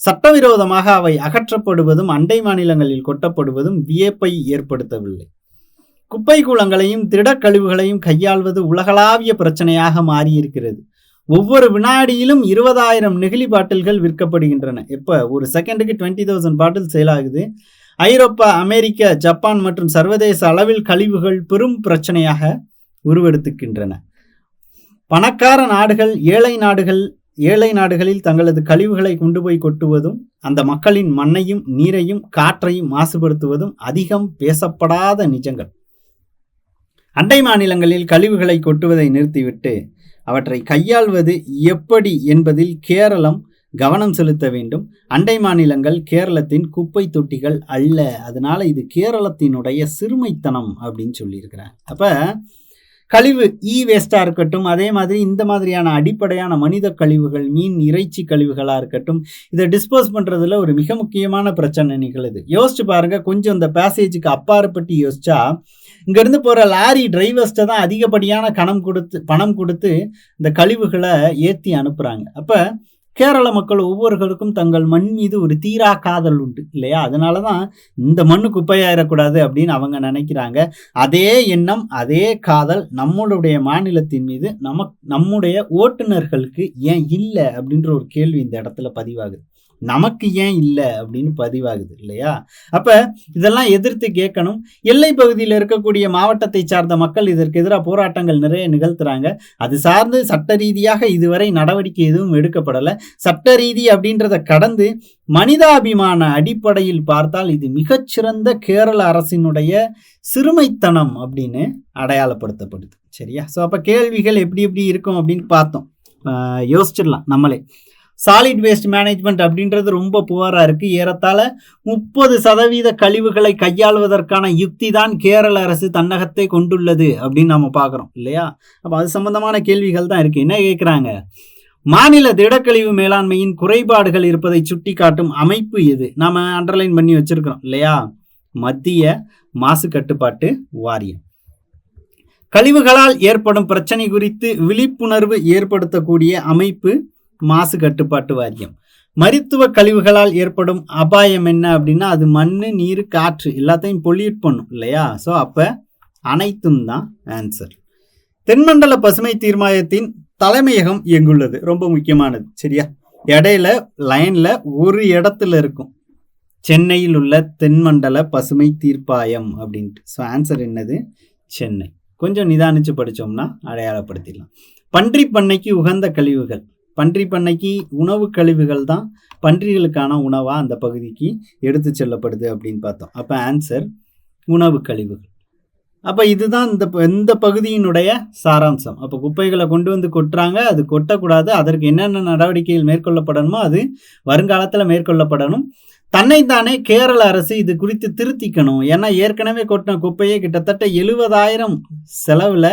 சட்டவிரோதமாக அவை அகற்றப்படுவதும் அண்டை மாநிலங்களில் கொட்டப்படுவதும் வியப்பை ஏற்படுத்தவில்லை. குப்பை கூளங்களையும் திடக்கழிவுகளையும் கையாள்வது உலகளாவிய பிரச்சனையாக மாறியிருக்கிறது. ஒவ்வொரு வினாடியிலும் 20,000 நெகிழி பாட்டில்கள் விற்கப்படுகின்றன. எப்போ ஒரு செகண்டுக்கு 20,000 பாட்டில் சேல் ஆகுது. ஐரோப்பா, அமெரிக்க, ஜப்பான் மற்றும் சர்வதேச அளவில் கழிவுகள் பெரும் பிரச்சனையாக உருவெடுத்துக்கின்றன. பணக்கார நாடுகள் ஏழை நாடுகளில் தங்களது கழிவுகளை கொண்டு போய் கொட்டுவதும் அந்த மக்களின் மண்ணையும் நீரையும் காற்றையும் மாசுபடுத்துவதும் அதிகம் பேசப்படாத நிஜங்கள். அண்டை மாநிலங்களில் கழிவுகளை கொட்டுவதை நிறுத்திவிட்டு அவற்றை கையாள்வது எப்படி என்பதில் கேரளம் கவனம் செலுத்த வேண்டும். அண்டை மாநிலங்கள் கேரளத்தின் குப்பை தொட்டிகள் அல்ல. அதனால இது கேரளத்தினுடைய சிறுமைத்தனம் அப்படின்னு சொல்லியிருக்கிறாங்க. அப்ப கழிவு வேஸ்டாக இருக்கட்டும், அதே மாதிரி இந்த மாதிரியான அடிப்படையான மனித கழிவுகள், மீன் இறைச்சி கழிவுகளாக இருக்கட்டும், இதை டிஸ்போஸ் பண்ணுறதுல ஒரு மிக முக்கியமான பிரச்சனை நிகழுது. யோசிச்சு பாருங்க, கொஞ்சம் இந்த பேசேஜுக்கு அப்பாற்பட்டு யோசிச்சா இங்கேருந்து போகிற லாரி டிரைவர்ஸ்ட்டை தான் அதிகப்படியான பணம் கொடுத்து இந்த கழிவுகளை ஏற்றி அனுப்புகிறாங்க. அப்போ கேரள மக்கள் ஒவ்வொருவருக்கும் தங்கள் மண் மீது ஒரு தீரா காதல் உண்டு இல்லையா? அதனால தான் இந்த மண்ணு குப்பையாயிடக்கூடாது அப்படின்னு அவங்க நினைக்கிறாங்க. அதே எண்ணம், அதே காதல் நம்மளுடைய மாநிலத்தின் மீது நம்முடைய ஓட்டுநர்களுக்கு ஏன் இல்லை அப்படின்ற ஒரு கேள்வி இந்த இடத்துல பதிவாகுது. நமக்கு ஏன் இல்லை அப்படின்னு பதிவாகுது இல்லையா? அப்ப இதெல்லாம் எதிர்த்து கேட்கணும். எல்லை பகுதியில் இருக்கக்கூடிய மாவட்டத்தை சார்ந்த மக்கள் இதற்கு எதிராக போராட்டங்கள் நிறைய நிகழ்த்துறாங்க. அது சார்ந்து சட்ட ரீதியாக இதுவரை நடவடிக்கை எதுவும் எடுக்கப்படலை. சட்ட ரீதி அப்படின்றத கடந்து மனிதாபிமான அடிப்படையில் பார்த்தால் இது மிகச்சிறந்த கேரள அரசினுடைய சிறுமைத்தனம் அப்படின்னு அடையாளப்படுத்தப்படுது. சரியா? ஸோ அப்போ கேள்விகள் எப்படி இருக்கும் அப்படின்னு பார்த்தோம். யோசிச்சிடலாம் நம்மளே. சாலிட் வேஸ்ட் மேனேஜ்மெண்ட் அப்படின்றது ரொம்ப புவராக இருக்குது. ஏறத்தாழ 30% கழிவுகளை கையாளுவதற்கான யுக்தி தான் கேரள அரசு தன்னகத்தை கொண்டுள்ளது அப்படின்னு நம்ம பார்க்குறோம் இல்லையா? அப்போ அது சம்பந்தமான கேள்விகள் தான் இருக்குது. என்ன கேட்குறாங்க? மாநில திடக்கழிவு மேலாண்மையின் குறைபாடுகள் இருப்பதை சுட்டி காட்டும் அமைப்பு எது? நாம் அண்டர்லைன் பண்ணி வச்சிருக்கிறோம் இல்லையா? மத்திய மாசு கட்டுப்பாட்டு வாரியம். கழிவுகளால் ஏற்படும் பிரச்சனை குறித்து விழிப்புணர்வு ஏற்படுத்தக்கூடிய அமைப்பு மாசு கட்டுப்பாட்டு வாரியம். மருத்துவ கழிவுகளால் ஏற்படும் அபாயம் என்ன அப்படின்னா அது மண், நீர், காற்று எல்லாத்தையும் பொல்யூட் பண்ணும் இல்லையா? ஸோ அப்போ அனைத்தும் தான் ஆன்சர். தென்மண்டல பசுமை தீர்மானத்தின் தலைமையகம் எங்குள்ளது? ரொம்ப முக்கியமானது. சரியா, இடையில லைன்ல ஒரு இடத்துல இருக்கும் சென்னையில் உள்ள தென்மண்டல பசுமை தீர்ப்பாயம் அப்படின்ட்டு. ஸோ ஆன்சர் என்னது? சென்னை. கொஞ்சம் நிதானிச்சு படித்தோம்னா அடையாளப்படுத்திடலாம். பன்றி பண்ணைக்கு உகந்த கழிவுகள். பன்றி பண்ணைக்கு உணவு கழிவுகள் தான் பன்றிகளுக்கான உணவாக அந்த பகுதிக்கு எடுத்து செல்லப்படுது அப்படின்னு பார்த்தோம். அப்போ ஆன்சர் உணவு கழிவுகள். அப்போ இதுதான் இந்த பகுதியினுடைய சாராம்சம். அப்போ குப்பைகளை கொண்டு வந்து கொட்டுறாங்க, அது கொட்டக்கூடாது. அதற்கு என்னென்ன நடவடிக்கைகள் மேற்கொள்ளப்படணுமோ அது வருங்காலத்தில் மேற்கொள்ளப்படணும். தன்னைத்தானே கேரள அரசு இது குறித்து திருத்திக்கணும். ஏன்னா ஏற்கனவே கொட்டின குப்பையே கிட்டத்தட்ட 70,000 செலவில்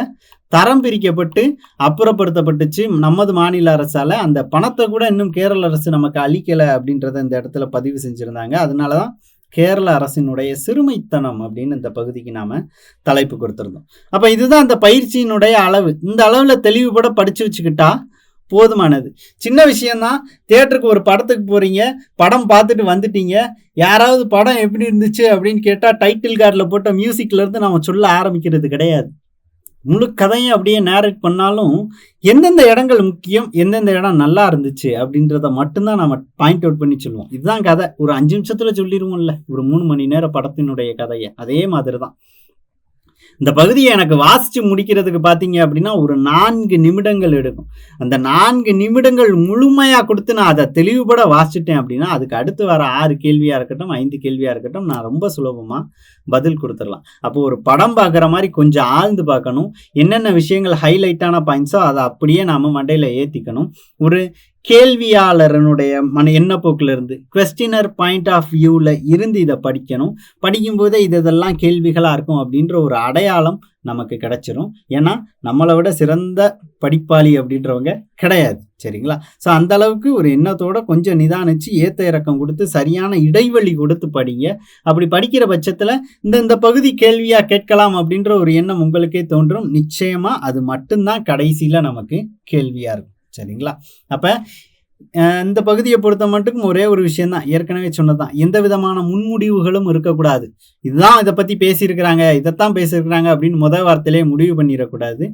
தரம் பிரிக்கப்பட்டு அப்புறப்படுத்தப்பட்டுச்சு நமது மாநில அரசால். அந்த பணத்தை கூட இன்னும் கேரள அரசு நமக்கு அளிக்கலை அப்படின்றத இந்த இடத்துல பதிவு செஞ்சுருந்தாங்க. அதனால தான் கேரள அரசினுடைய சிறுமைத்தனம் அப்படின்னு இந்த பகுதிக்கு நாம் தலைப்பு கொடுத்துருந்தோம். அப்போ இதுதான் அந்த பயிற்சியினுடைய அளவு. இந்த அளவில் தெளிவுபட படித்து வச்சுக்கிட்டா போதுமானது. சின்ன விஷயம்தான். தியேட்டருக்கு ஒரு படத்துக்கு போகிறீங்க, படம் பார்த்துட்டு வந்துட்டீங்க, யாராவது படம் எப்படி இருந்துச்சு அப்படின்னு கேட்டால் டைட்டில் கார்டில் போட்ட மியூசிக்லேருந்து நம்ம சொல்ல ஆரம்பிக்கிறது கிடையாது. முழு கதையும் அப்படியே நேரேட் பண்ணாலும் எந்தெந்த இடங்கள் முக்கியம், எந்தெந்த இடம் நல்லா இருந்துச்சு அப்படின்றத மட்டும்தான் நம்ம பாயிண்ட் அவுட் பண்ணி சொல்லுவோம். இதுதான் கதை. ஒரு 5 நிமிஷத்தில் சொல்லிடுவோம்ல ஒரு 3 மணி நேர படத்தினுடைய கதையை. அதே மாதிரி தான் இந்த பகுதியை எனக்கு வாசித்து முடிக்கிறதுக்கு பார்த்தீங்க அப்படின்னா ஒரு 4 நிமிடங்கள் எடுக்கும். அந்த 4 நிமிடங்கள் முழுமையாக கொடுத்து நான் அதை தெளிவுபட வாசிச்சிட்டேன் அப்படின்னா அதுக்கு அடுத்து வர 6 கேள்வியாக இருக்கட்டும், 5 கேள்வியாக இருக்கட்டும், நான் ரொம்ப சுலபமாக பதில் கொடுத்துடலாம். அப்போ ஒரு படம் பார்க்குற மாதிரி கொஞ்சம் ஆழ்ந்து பார்க்கணும். என்னென்ன விஷயங்கள் ஹைலைட்டான பாயிண்ட்ஸோ அதை அப்படியே நாம் மண்டையில் ஏற்றிக்கணும். ஒரு கேள்வியாளரனுடைய எண்ணப்போக்கில் இருந்து குவெஸ்டினர் பாயிண்ட் ஆஃப் வியூவில் இருந்து இதை படிக்கணும். படிக்கும்போதே இதெல்லாம் கேள்விகளாக இருக்கும் அப்படின்ற ஒரு அடையாளம் நமக்கு கிடைச்சிரும். ஏன்னா நம்மளை விட சிறந்த படிப்பாளி அப்படின்றவங்க கிடையாது. சரிங்களா? ஸோ அந்த அளவுக்கு ஒரு எண்ணத்தோட கொஞ்சம் நிதானிச்சு ஏற்ற இறக்கம் கொடுத்து சரியான இடைவெளி கொடுத்து படிங்க. அப்படி படிக்கிற பட்சத்தில் இந்த பகுதி கேள்வியாக கேட்கலாம் அப்படின்ற ஒரு எண்ணம் உங்களுக்கே தோன்றும். நிச்சயமாக அது மட்டும்தான் கடைசியில் நமக்கு கேள்வியாக இருக்கும். சரிங்களா? அப்போ இந்த பகுதியை பொறுத்த மட்டுக்கும் ஒரே ஒரு விஷயம்தான், ஏற்கனவே சொன்னதான், எந்த விதமான முன்முடிவுகளும் இருக்கக்கூடாது. இதுதான் இதை பற்றி பேசியிருக்கிறாங்க, இதைத்தான் பேசியிருக்கிறாங்க அப்படின்னு முதல் வார்த்தையிலே முடிவு பண்ணிடக்கூடாது.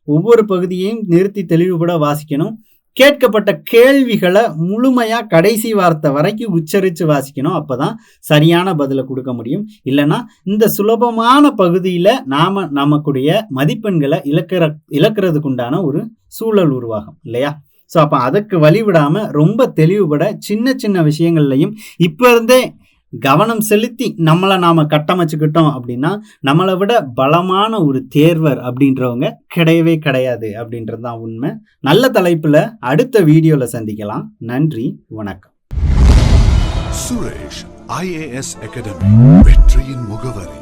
ஒவ்வொரு பகுதியையும் நிறுத்தி தெளிவுபட வாசிக்கணும். கேட்கப்பட்ட கேள்விகளை முழுமையாக கடைசி வார்த்தை வரைக்கும் உச்சரித்து வாசிக்கணும். அப்போ தான் சரியான பதிலை கொடுக்க முடியும். இல்லைன்னா இந்த சுலபமான பகுதியில் நாம் நமக்குடைய மதிப்பெண்களை இழக்கிறதுக்குண்டான ஒரு சூழல் உருவாகும் இல்லையா? ஸோ அப்போ அதுக்கு வழிவிடாமல் ரொம்ப தெளிவுபட சின்ன சின்ன விஷயங்கள்லையும் இப்போ இருந்தே கவனம் செலுத்தி நம்மளை நாம் கட்டமைச்சுக்கிட்டோம் அப்படின்னா நம்மளை விட பலமான ஒரு தேர்வர் அப்படின்றவங்க கிடையவே கிடையாது அப்படின்றது தான் உண்மை. நல்ல தலைப்பில் அடுத்த வீடியோவில் சந்திக்கலாம். நன்றி, வணக்கம். சுரேஷ் IAS அகாடமி, வெற்றியின் முகவரி.